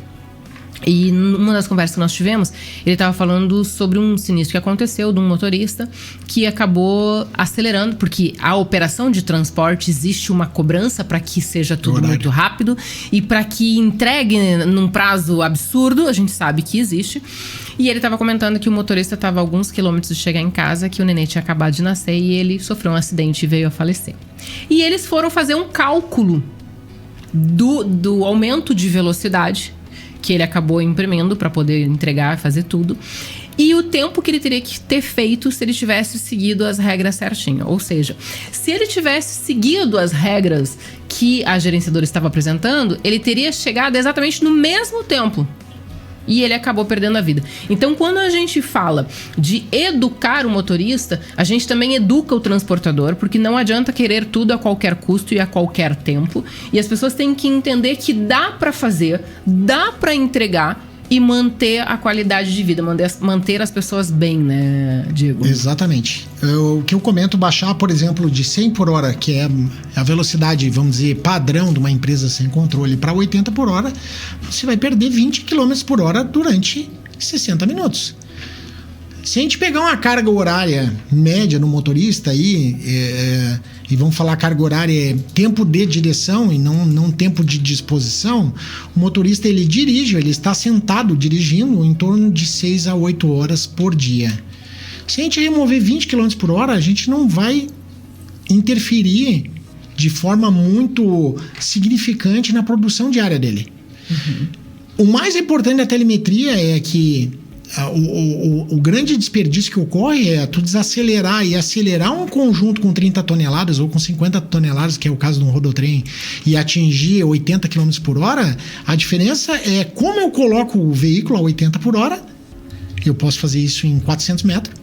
E numa das conversas que nós tivemos, ele estava falando sobre um sinistro que aconteceu de um motorista que acabou acelerando, porque a operação de transporte existe uma cobrança para que seja tudo muito rápido e para que entregue num prazo absurdo, a gente sabe que existe. E ele estava comentando que o motorista estava a alguns quilômetros de chegar em casa, que o nenê tinha acabado de nascer e ele sofreu um acidente e veio a falecer. E eles foram fazer um cálculo do aumento de velocidade que ele acabou imprimindo para poder entregar, fazer tudo, e o tempo que ele teria que ter feito se ele tivesse seguido as regras certinho. Ou seja, se ele tivesse seguido as regras que a gerenciadora estava apresentando, ele teria chegado exatamente no mesmo tempo. E ele acabou perdendo a vida. Então, quando a gente fala de educar o motorista, a gente também educa o transportador, porque não adianta querer tudo a qualquer custo e a qualquer tempo. E as pessoas têm que entender que dá para fazer, dá para entregar e manter a qualidade de vida, manter as pessoas bem, né, Diego? Exatamente. O que eu comento, baixar, por exemplo, de 100 por hora, que é a velocidade, vamos dizer, padrão de uma empresa sem controle, para 80 por hora, você vai perder 20 km por hora durante 60 minutos. Se a gente pegar uma carga horária média no motorista aí, e vamos falar carga horária é tempo de direção e não tempo de disposição, o motorista ele dirige, ele está sentado dirigindo em torno de 6 a 8 horas por dia. Se a gente remover 20 km por hora, a gente não vai interferir de forma muito significante na produção diária dele. O mais importante da telemetria é que o grande desperdício que ocorre é tu desacelerar e acelerar um conjunto com 30 toneladas ou com 50 toneladas, que é o caso de um rodotrem, e atingir 80 km por hora. A diferença é como eu coloco o veículo a 80 por hora. Eu posso fazer isso em 400 metros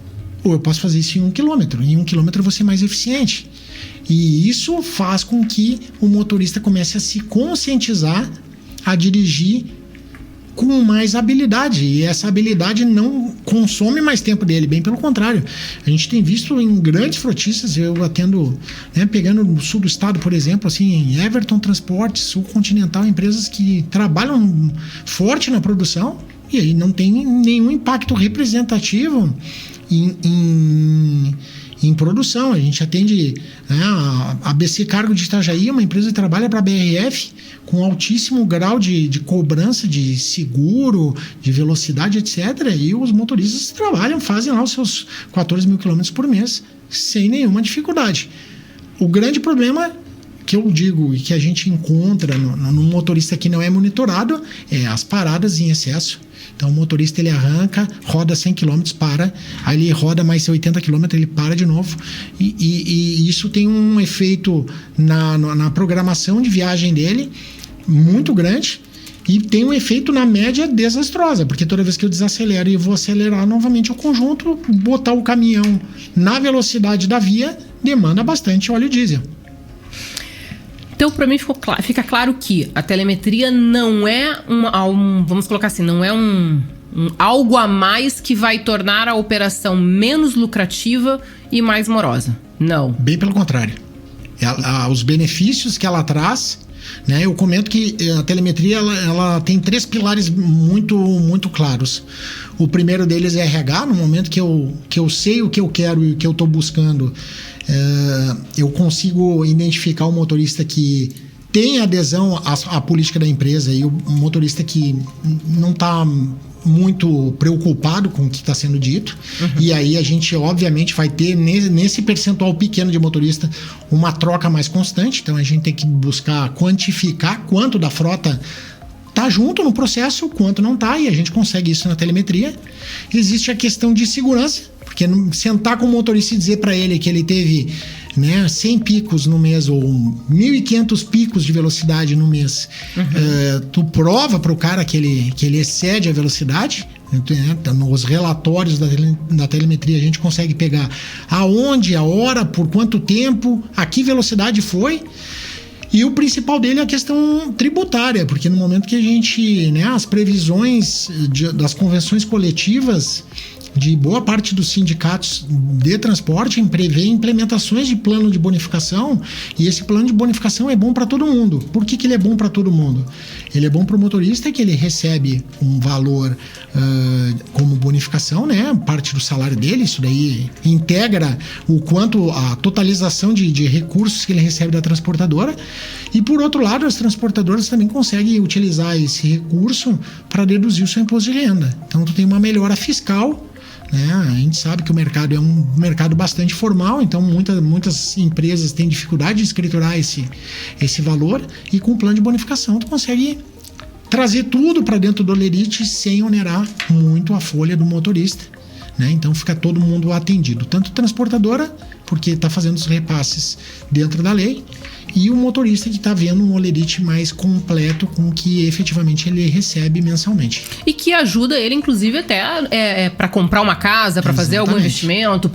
ou eu posso fazer isso em 1 quilômetro. Em 1 quilômetro eu vou ser mais eficiente. E isso faz com que o motorista comece a se conscientizar a dirigir com mais habilidade, e essa habilidade não consome mais tempo dele, bem pelo contrário. A gente tem visto em grandes frotistas, eu atendo, né, pegando no sul do estado, por exemplo, assim, em Everton Transportes, Sul Continental, empresas que trabalham forte na produção e aí não tem nenhum impacto representativo em produção. A gente atende, né, a BC Cargo de Itajaí, uma empresa que trabalha para a BRF com altíssimo grau de cobrança de seguro, de velocidade, etc. E os motoristas trabalham, fazem lá os seus 14 mil quilômetros por mês sem nenhuma dificuldade. O grande problema que eu digo e que a gente encontra no motorista que não é monitorado é as paradas em excesso. Então o motorista ele arranca, roda 100 km, para, aí ele roda mais 80 km, ele para de novo, e isso tem um efeito na programação de viagem dele muito grande, e tem um efeito na média desastrosa, porque toda vez que eu desacelero e vou acelerar novamente o conjunto, botar o caminhão na velocidade da via demanda bastante óleo diesel. Então, para mim, fica claro que a telemetria não é vamos colocar assim, não é algo a mais que vai tornar a operação menos lucrativa e mais morosa. Não. Bem pelo contrário. Os benefícios que ela traz, né? Eu comento que a telemetria ela tem 3 pilares muito, muito claros. O primeiro deles é RH. No momento que eu sei o que eu quero e o que eu estou buscando, eu consigo identificar o motorista que tem adesão à política da empresa e o motorista que não está muito preocupado com o que está sendo dito. Uhum. E aí a gente obviamente vai ter nesse percentual pequeno de motorista uma troca mais constante. Então a gente tem que buscar quantificar quanto da frota tá junto no processo, quanto não tá, e a gente consegue isso na telemetria. Existe a questão de segurança, porque sentar com o motorista e dizer para ele que ele teve, né, 100 picos no mês ou 1.500 picos de velocidade no mês, tu prova para o cara que ele excede a velocidade, né? Nos relatórios da telemetria a gente consegue pegar aonde, a hora, por quanto tempo, a que velocidade foi. E o principal dele é a questão tributária, porque no momento que a gente, né, as previsões das convenções coletivas de boa parte dos sindicatos de transporte prevê implementações de plano de bonificação, e esse plano de bonificação é bom para todo mundo. Por que ele é bom para todo mundo? Ele é bom para o motorista, que ele recebe um valor como bonificação, né, parte do salário dele. Isso daí integra o quanto a totalização de recursos que ele recebe da transportadora. E por outro lado, as transportadoras também conseguem utilizar esse recurso para reduzir o seu imposto de renda. Então tu tem uma melhora fiscal, né? A gente sabe que o mercado é um mercado bastante formal, então muitas empresas têm dificuldade de escriturar esse valor, e com o plano de bonificação tu consegue trazer tudo para dentro do Olerite sem onerar muito a folha do motorista, né? Então fica todo mundo atendido, tanto a transportadora, porque está fazendo os repasses dentro da lei, e o motorista que está vendo um Olerite mais completo com o que efetivamente ele recebe mensalmente. E que ajuda ele, inclusive, até para comprar uma casa, para fazer algum investimento.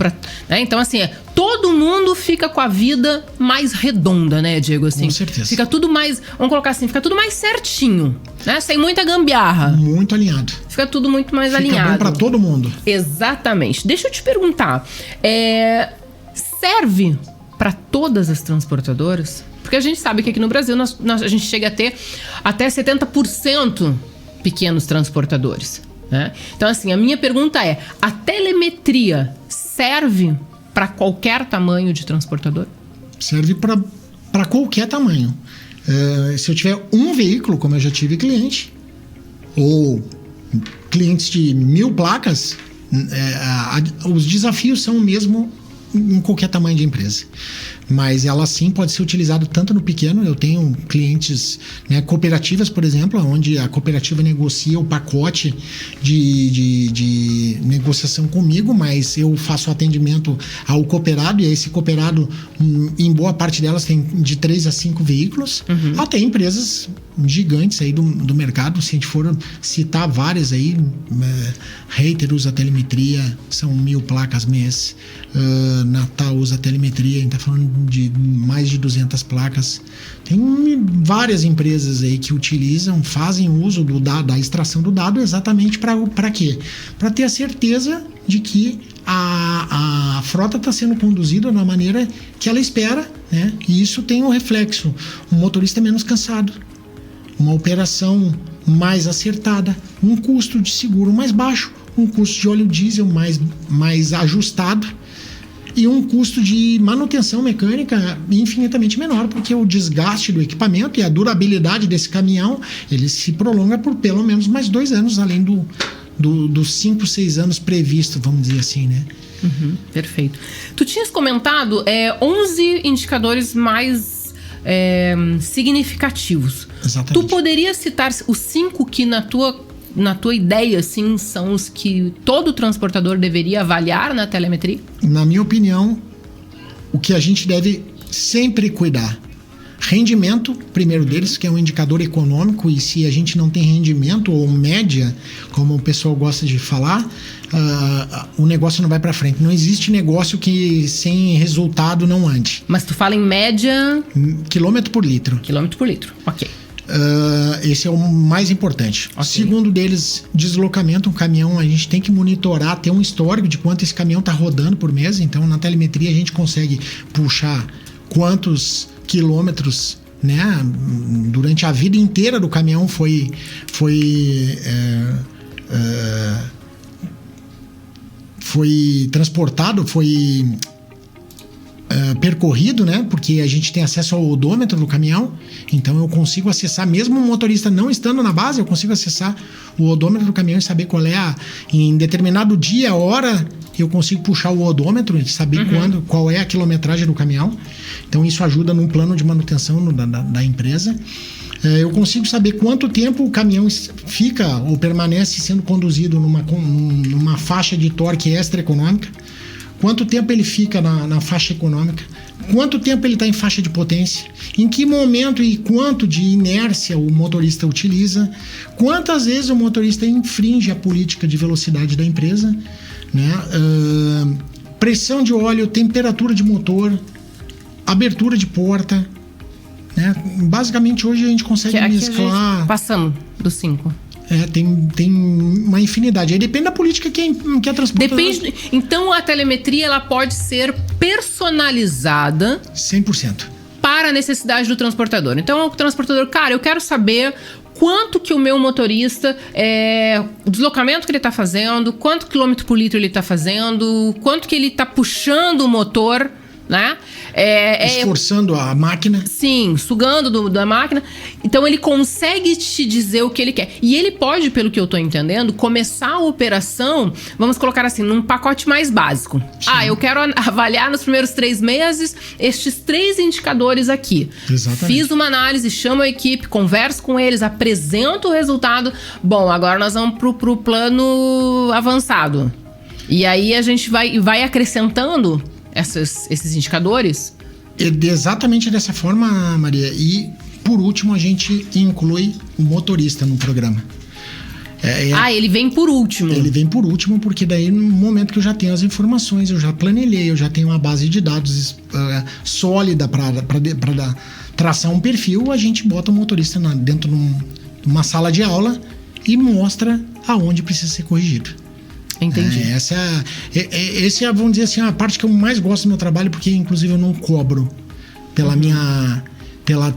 Né? Então, assim, todo mundo fica com a vida mais redonda, né, Diego? Assim, com certeza. Fica tudo mais, vamos colocar assim, fica tudo mais certinho, né? Sem muita gambiarra. Muito alinhado. Fica tudo muito mais alinhado. Fica bom para todo mundo. Exatamente. Deixa eu te perguntar, serve para todas as transportadoras? Porque a gente sabe que aqui no Brasil a gente chega a ter até 70% pequenos transportadores, né? Então, assim, a minha pergunta é: a telemetria serve para qualquer tamanho de transportador? Serve para qualquer tamanho. Se eu tiver um veículo, como eu já tive cliente, ou clientes de 1.000 placas, os desafios são o mesmo em qualquer tamanho de empresa. mas ela sim pode ser utilizada tanto no pequeno. Eu tenho clientes, né, cooperativas, por exemplo, onde a cooperativa negocia o pacote de negociação comigo, mas eu faço atendimento ao cooperado, e esse cooperado, em boa parte delas, tem de 3 a 5 veículos, até empresas gigantes aí do mercado. Se a gente for citar várias aí, Reiter usa telemetria, são 1.000 placas mês, Natal usa telemetria, a gente está falando de mais de 200 placas. Tem várias empresas aí que utilizam, fazem uso do dado, da extração do dado, exatamente para quê? Para ter a certeza de que a frota está sendo conduzida da maneira que ela espera, né? E isso tem um reflexo: um motorista menos cansado, uma operação mais acertada, um custo de seguro mais baixo, um custo de óleo diesel mais ajustado e um custo de manutenção mecânica infinitamente menor, porque o desgaste do equipamento e a durabilidade desse caminhão, ele se prolonga por pelo menos mais 2 anos, além dos 5, 6 anos previsto, vamos dizer assim, né? Perfeito. Tu tinhas comentado 11 indicadores mais significativos. Exatamente. Tu poderia citar os 5 que na tua ideia, assim, são os que todo transportador deveria avaliar na telemetria? Na minha opinião, o que a gente deve sempre cuidar: rendimento, primeiro deles, que é um indicador econômico, e se a gente não tem rendimento ou média, como o pessoal gosta de falar, o negócio não vai para frente. Não existe negócio que sem resultado não ande. Mas tu fala em média... Quilômetro por litro. Quilômetro por litro, ok. Esse é o mais importante. Okay. Segundo deles, deslocamento. Um caminhão, a gente tem que monitorar, ter um histórico de quanto esse caminhão está rodando por mês. Então, na telemetria, a gente consegue puxar quantos quilômetros, né, durante a vida inteira do caminhão foi transportado, foi percorrido, né? Porque a gente tem acesso ao odômetro do caminhão, então eu consigo acessar, mesmo o motorista não estando na base, eu consigo acessar o odômetro do caminhão e saber qual é em determinado dia, hora, eu consigo puxar o odômetro e saber qual é a quilometragem do caminhão. Então isso ajuda no plano de manutenção da empresa. Eu consigo saber quanto tempo o caminhão fica ou permanece sendo conduzido numa faixa de torque extra econômica, quanto tempo ele fica na faixa econômica, quanto tempo ele está em faixa de potência, em que momento e quanto de inércia o motorista utiliza, quantas vezes o motorista infringe a política de velocidade da empresa, né? Pressão de óleo, temperatura de motor, abertura de porta, né? Basicamente hoje a gente consegue mesclar. Passando dos 5. Tem uma infinidade. Aí depende da política que é transportadora. Depende. Então a telemetria ela pode ser personalizada 100%. para a necessidade do transportador. Então o transportador, cara, eu quero saber quanto que o meu motorista, o deslocamento que ele está fazendo, quanto quilômetro por litro ele está fazendo, quanto que ele está puxando o motor, né? Esforçando a máquina. Sim, sugando da máquina. Então ele consegue te dizer o que ele quer. E ele pode, pelo que eu tô entendendo, começar a operação, vamos colocar assim, num pacote mais básico. Sim. Eu quero avaliar nos primeiros 3 meses estes 3 indicadores aqui. Exatamente. Fiz uma análise, chamo a equipe, converso com eles, apresento o resultado. Bom, agora nós vamos pro plano avançado. E aí a gente vai acrescentando esses indicadores? Exatamente dessa forma, Maria. E, por último, a gente inclui o motorista no programa. Ele vem por último. Ele vem por último, porque daí, no momento que eu já tenho as informações, eu já planilhei, eu já tenho uma base de dados sólida para traçar um perfil, a gente bota o motorista dentro de uma sala de aula e mostra aonde precisa ser corrigido. Entendi. Esse é, vamos dizer assim, a parte que eu mais gosto do meu trabalho, porque inclusive eu não cobro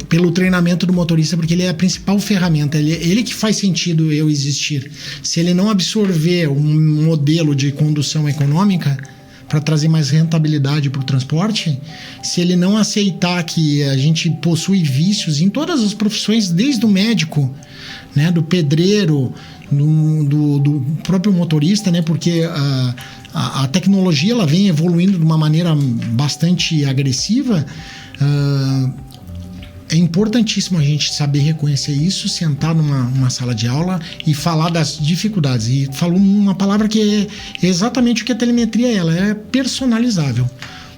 pelo treinamento do motorista, porque ele é a principal ferramenta, ele que faz sentido eu existir. Se ele não absorver um modelo de condução econômica para trazer mais rentabilidade para o transporte, se ele não aceitar que a gente possui vícios em todas as profissões, desde o médico, né, do pedreiro, do próprio motorista, né, porque a tecnologia ela vem evoluindo de uma maneira bastante agressiva. É importantíssimo a gente saber reconhecer isso, sentar numa sala de aula e falar das dificuldades. E falou uma palavra que é exatamente o que a telemetria é, ela é personalizável.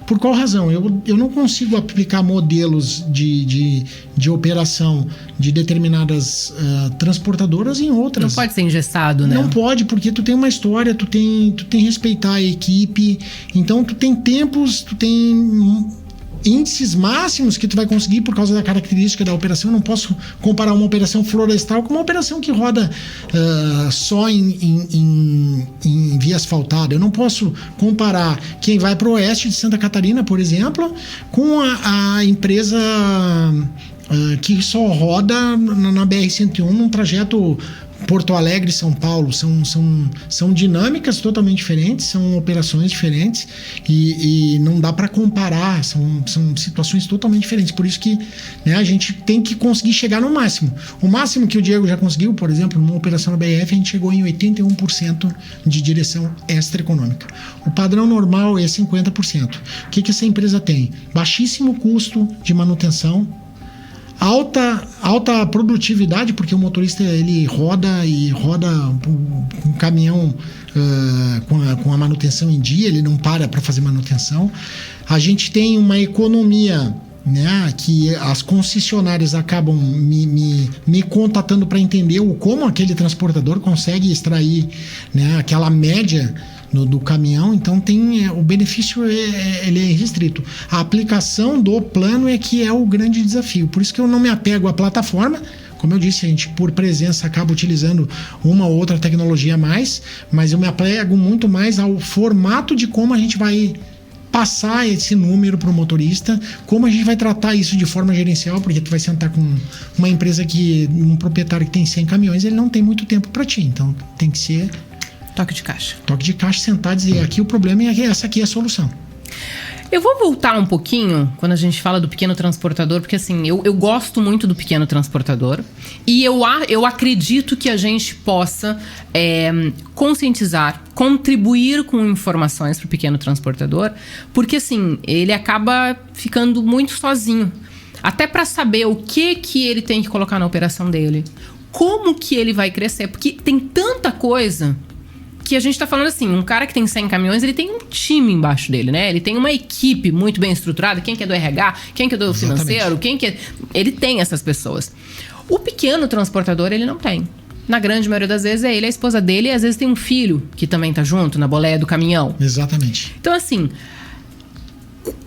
Por qual razão? Eu não consigo aplicar modelos de operação de determinadas transportadoras em outras. Não pode ser engessado, né? Não pode, porque tu tem uma história, tu tem que respeitar a equipe, então tu tem tempos, tu tem índices máximos que tu vai conseguir por causa da característica da operação. Eu não posso comparar uma operação florestal com uma operação que roda só em via asfaltada. Eu não posso comparar quem vai para o oeste de Santa Catarina, por exemplo, com a empresa que só roda na BR-101 num trajeto Porto Alegre e São Paulo. São dinâmicas totalmente diferentes, são operações diferentes e não dá para comparar, são situações totalmente diferentes. Por isso que, né, a gente tem que conseguir chegar no máximo. O máximo que o Diego já conseguiu, por exemplo, numa operação na BRF, a gente chegou em 81% de direção extraeconômica. O padrão normal é 50%. O que essa empresa tem? Baixíssimo custo de manutenção, alta produtividade, porque o motorista ele roda um caminhão com a manutenção em dia, ele não para fazer manutenção. A gente tem uma economia, né, que as concessionárias acabam me contatando para entender como aquele transportador consegue extrair, né, aquela média do caminhão. Então o benefício ele é restrito. A aplicação do plano é que é o grande desafio. Por isso que eu não me apego à plataforma. Como eu disse, a gente por presença acaba utilizando uma ou outra tecnologia a mais, mas eu me apego muito mais ao formato de como a gente vai passar esse número para o motorista, como a gente vai tratar isso de forma gerencial, porque tu vai sentar com uma empresa um proprietário que tem 100 caminhões, ele não tem muito tempo para ti. Então tem que ser toque de caixa. Toque de caixa, sentar e dizer, aqui o problema é essa aqui é a solução. Eu vou voltar um pouquinho quando a gente fala do pequeno transportador, porque assim, eu gosto muito do pequeno transportador e eu acredito que a gente possa conscientizar, contribuir com informações para o pequeno transportador, porque assim, ele acaba ficando muito sozinho. Até para saber o que ele tem que colocar na operação dele, como que ele vai crescer, porque tem tanta coisa que a gente tá falando assim, um cara que tem 100 caminhões, ele tem um time embaixo dele, né? Ele tem uma equipe muito bem estruturada, quem que é do RH, quem que é do financeiro, quem que é... Ele tem essas pessoas. O pequeno transportador, ele não tem. Na grande maioria das vezes é ele, a esposa dele, e às vezes tem um filho que também tá junto na boleia do caminhão. Exatamente. Então assim,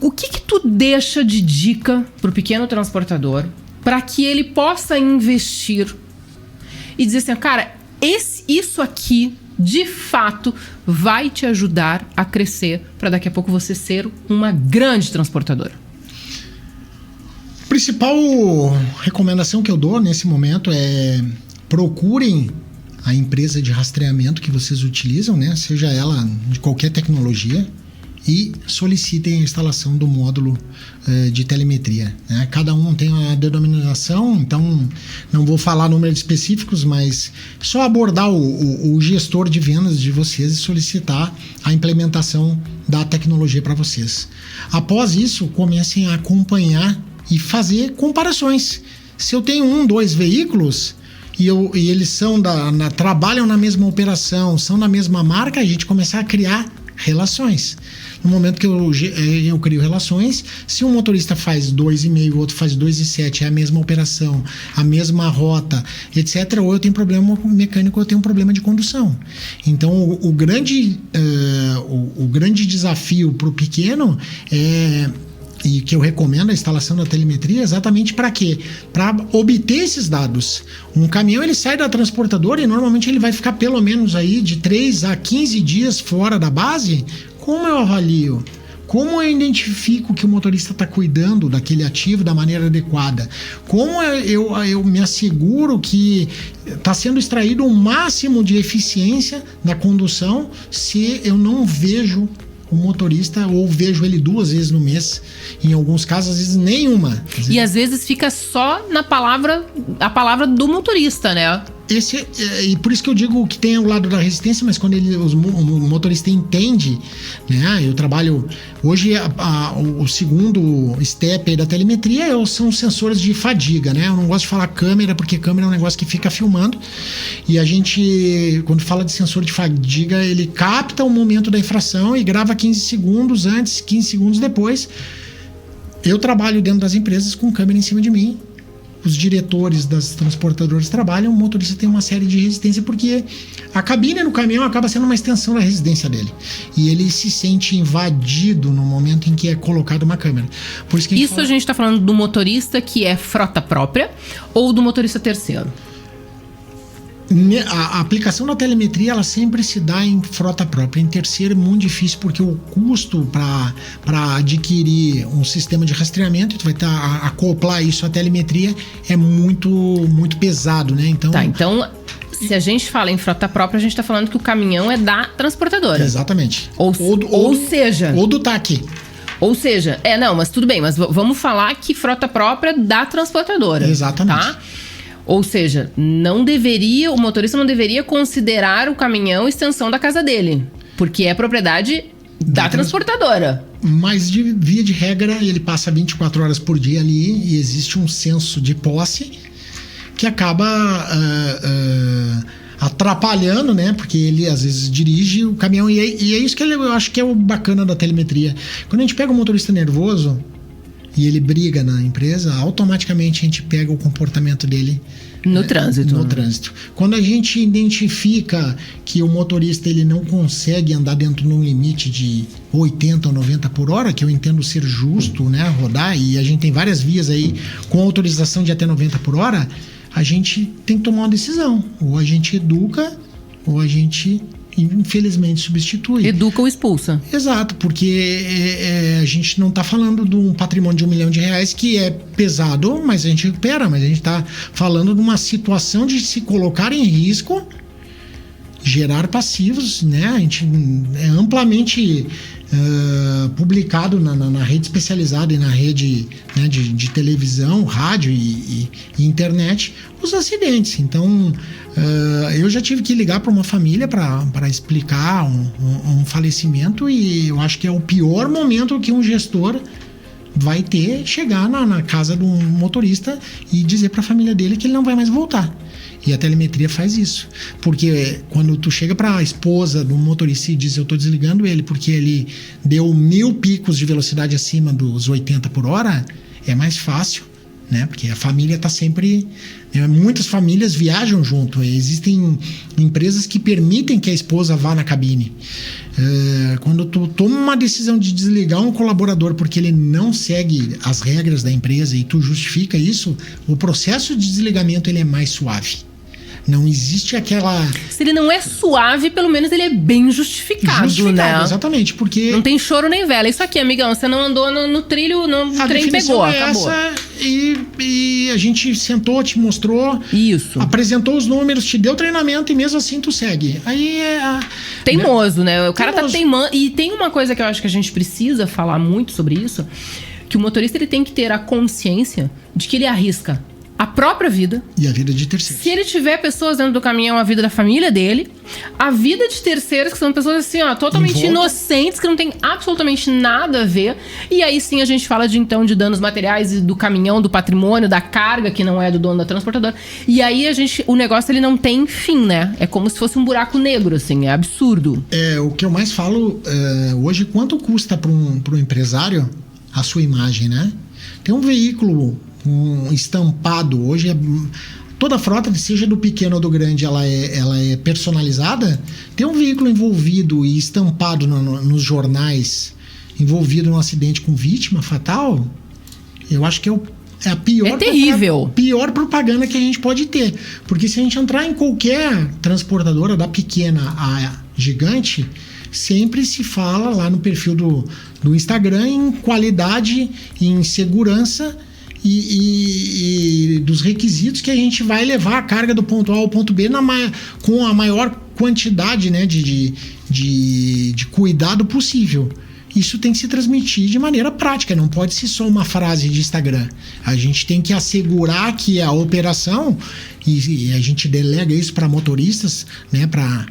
o que tu deixa de dica pro pequeno transportador para que ele possa investir e dizer assim, cara, isso aqui de fato vai te ajudar a crescer para daqui a pouco você ser uma grande transportadora? A principal recomendação que eu dou nesse momento é procurem a empresa de rastreamento que vocês utilizam, né? Seja ela de qualquer tecnologia, e solicitem a instalação do módulo de telemetria, né? Cada um tem uma denominação, então não vou falar números específicos, mas só abordar o gestor de vendas de vocês e solicitar a implementação da tecnologia para vocês. Após isso, comecem a acompanhar e fazer comparações. Se eu tenho 2 veículos e eles trabalham na mesma operação, são da mesma marca, a gente começar a criar relações. No momento que eu crio relações, se um motorista faz 2,5, o outro faz 2,7, é a mesma operação, a mesma rota, etc., ou eu tenho problema mecânico ou eu tenho um problema de condução. Então, o grande desafio para o pequeno e que eu recomendo a instalação da telemetria exatamente para quê? Para obter esses dados. Um caminhão ele sai da transportadora e normalmente ele vai ficar pelo menos aí de 3 a 15 dias fora da base. Como eu avalio? Como eu identifico que o motorista está cuidando daquele ativo da maneira adequada? Como eu me asseguro que está sendo extraído o máximo de eficiência da condução se eu não vejo o motorista ou vejo ele 2 vezes no mês, em alguns casos, às vezes nenhuma. E às vezes fica só a palavra do motorista, né? E por isso que eu digo que tem o lado da resistência, mas quando o motorista entende, né? Eu trabalho hoje o segundo step aí da telemetria são os sensores de fadiga, né? Eu não gosto de falar câmera, porque câmera é um negócio que fica filmando, e a gente, quando fala de sensor de fadiga, ele capta o momento da infração e grava 15 segundos antes, 15 segundos depois. Eu trabalho dentro das empresas com câmera em cima de mim. Os diretores das transportadoras trabalham, o motorista tem uma série de resistência, porque a cabine no caminhão acaba sendo uma extensão da residência dele. E ele se sente invadido no momento em que é colocada uma câmera. Por isso que a gente está falando do motorista que é frota própria ou do motorista terceiro? A aplicação da telemetria, ela sempre se dá em frota própria. Em terceiro é muito difícil, porque o custo para adquirir um sistema de rastreamento, tu vai acoplar isso à telemetria, é muito, muito pesado, né? Então, se a gente fala em frota própria, a gente está falando que o caminhão é da transportadora. Exatamente. Ou do TAC. Ou seja, mas tudo bem, mas vamos falar que frota própria da transportadora. Exatamente. Tá? Ou seja, o motorista não deveria considerar o caminhão extensão da casa dele, porque é propriedade da transportadora. Mas, via de regra, ele passa 24 horas por dia ali e existe um senso de posse que acaba atrapalhando, né? Porque ele, às vezes, dirige o caminhão e é isso que eu acho que é o bacana da telemetria. Quando a gente pega um motorista nervoso e ele briga na empresa, automaticamente a gente pega o comportamento dele no trânsito. Quando a gente identifica que o motorista ele não consegue andar dentro de um limite de 80 ou 90 por hora, que eu entendo ser justo, né, rodar, e a gente tem várias vias aí com autorização de até 90 por hora, a gente tem que tomar uma decisão. Ou a gente educa, ou a gente, infelizmente, substitui. Educa ou expulsa. Exato, porque a gente não está falando de um patrimônio de R$1 milhão que é pesado, mas a gente recupera. Mas a gente está falando de uma situação de se colocar em risco, gerar passivos, né? A gente é amplamente publicado na rede especializada e na rede, né, de televisão, rádio e internet, os acidentes. Então, eu já tive que ligar para uma família para explicar um falecimento, e eu acho que é o pior momento que um gestor vai ter, chegar na casa de um motorista e dizer para a família dele que ele não vai mais voltar. E a telemetria faz isso. Porque quando tu chega para a esposa do motorista e diz: eu estou desligando ele porque ele deu 1000 picos de velocidade acima dos 80 por hora, é mais fácil, né? Porque a família está sempre... Muitas famílias viajam junto. Existem empresas que permitem que a esposa vá na cabine. Quando tu toma uma decisão de desligar um colaborador porque ele não segue as regras da empresa e tu justifica isso, o processo de desligamento ele é mais suave. Não existe aquela... Se ele não é suave, pelo menos ele é bem justificado, né? Exatamente, porque... Não tem choro nem vela. Isso aqui, amigão, você não andou no trilho, o trem pegou, acabou. E a gente sentou, te mostrou... Isso. Apresentou os números, te deu treinamento e mesmo assim tu segue. Aí é... Teimoso, né? O cara tá teimando. E tem uma coisa que eu acho que a gente precisa falar muito sobre isso, que o motorista ele tem que ter a consciência de que ele arrisca a própria vida. E a vida de terceiros. Se ele tiver pessoas dentro do caminhão, a vida da família dele. A vida de terceiros, que são pessoas assim, ó, totalmente inocentes, que não tem absolutamente nada a ver. E aí sim a gente fala de danos materiais do caminhão, do patrimônio, da carga que não é do dono da transportadora. E aí o negócio ele não tem fim, né? É como se fosse um buraco negro, assim, é absurdo. O que eu mais falo hoje, quanto custa para um empresário a sua imagem, né? Tem um veículo estampado hoje, toda a frota, seja do pequeno ou do grande, ela é personalizada. Tem um veículo envolvido e estampado nos jornais, envolvido num acidente com vítima fatal, eu acho que é a pior, terrível. Pior propaganda que a gente pode ter. Porque se a gente entrar em qualquer transportadora, da pequena à gigante, sempre se fala lá no perfil do Instagram em qualidade, em segurança e dos requisitos que a gente vai levar a carga do ponto A ao ponto B com a maior quantidade, né, de cuidado possível. isso tem que se transmitir de maneira prática, não pode ser só uma frase de Instagram. A gente tem que assegurar que a operação, e a gente delega isso para motoristas, né, para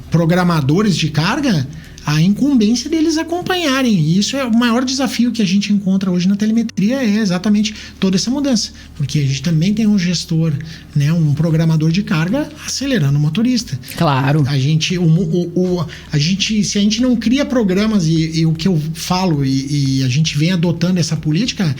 programadores de carga, a incumbência deles acompanharem. E isso é o maior desafio que a gente encontra hoje na telemetria, é exatamente toda essa mudança. Porque a gente também tem um gestor, né, um programador de carga acelerando o motorista. Claro. A gente, se a gente não cria programas, e o que eu falo, e a gente vem adotando essa política,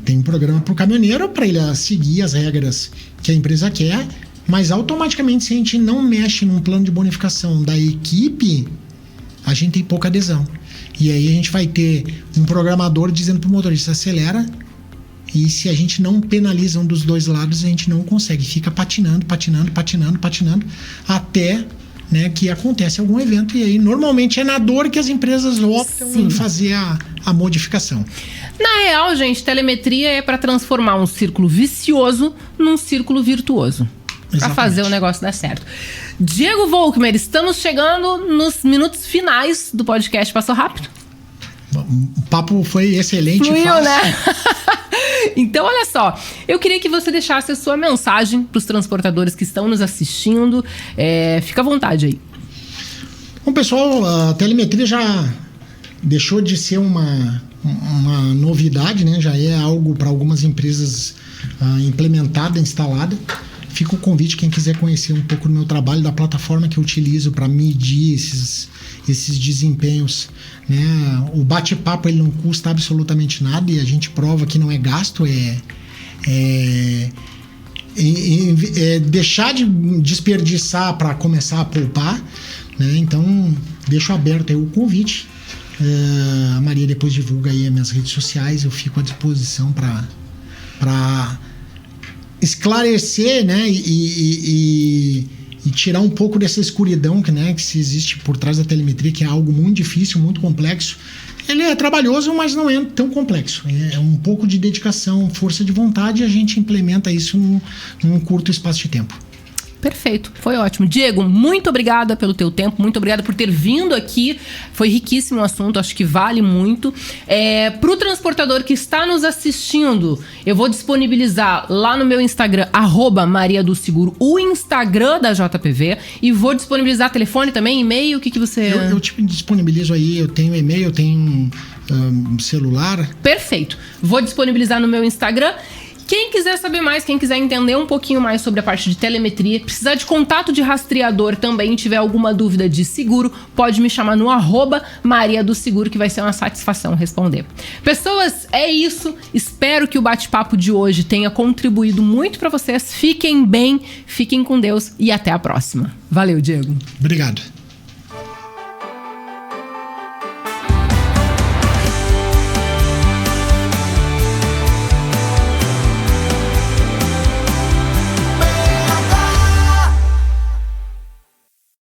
tem um programa para o caminhoneiro, para ele seguir as regras que a empresa quer, mas automaticamente, se a gente não mexe num plano de bonificação da equipe, a gente tem pouca adesão. E aí a gente vai ter um programador dizendo para o motorista: acelera, e se a gente não penaliza um dos dois lados, a gente não consegue. Fica patinando, até, né, que acontece algum evento. E aí normalmente é na dor que as empresas optam em fazer a modificação. Na real, gente, telemetria é para transformar um círculo vicioso num círculo virtuoso. Para fazer o negócio dar certo. Diego Volkmer, estamos chegando nos minutos finais do podcast. Passou rápido? O papo foi excelente. Fluiu, né? Então, olha só. Eu queria que você deixasse a sua mensagem para os transportadores que estão nos assistindo. Fica à vontade aí. Bom, pessoal, a telemetria já deixou de ser uma novidade, né? Já é algo para algumas empresas implementada, instalada. Fica o convite, quem quiser conhecer um pouco do meu trabalho, da plataforma que eu utilizo para medir esses desempenhos, né? O bate-papo, ele não custa absolutamente nada, e a gente prova que não é gasto, deixar de desperdiçar para começar a poupar, né? Então, deixo aberto aí o convite. A Maria depois divulga aí as minhas redes sociais, eu fico à disposição para esclarecer, né, e tirar um pouco dessa escuridão que se existe por trás da telemetria, que é algo muito difícil, muito complexo. Ele é trabalhoso, mas não é tão complexo. É um pouco de dedicação, força de vontade, e a gente implementa isso num curto espaço de tempo. Perfeito, foi ótimo. Diego, muito obrigada pelo teu tempo, muito obrigada por ter vindo aqui. Foi riquíssimo o assunto, acho que vale muito. Para o transportador que está nos assistindo, eu vou disponibilizar lá no meu Instagram, @mariadoseguro, o Instagram da JPV, e vou disponibilizar telefone também, e-mail, o que você... Eu te disponibilizo aí, eu tenho e-mail, eu tenho celular. Perfeito, vou disponibilizar no meu Instagram. Quem quiser saber mais, quem quiser entender um pouquinho mais sobre a parte de telemetria, precisar de contato de rastreador também, tiver alguma dúvida de seguro, pode me chamar no @Maria do Seguro, que vai ser uma satisfação responder. Pessoas, é isso. Espero que o bate-papo de hoje tenha contribuído muito para vocês. Fiquem bem, fiquem com Deus e até a próxima. Valeu, Diego. Obrigado.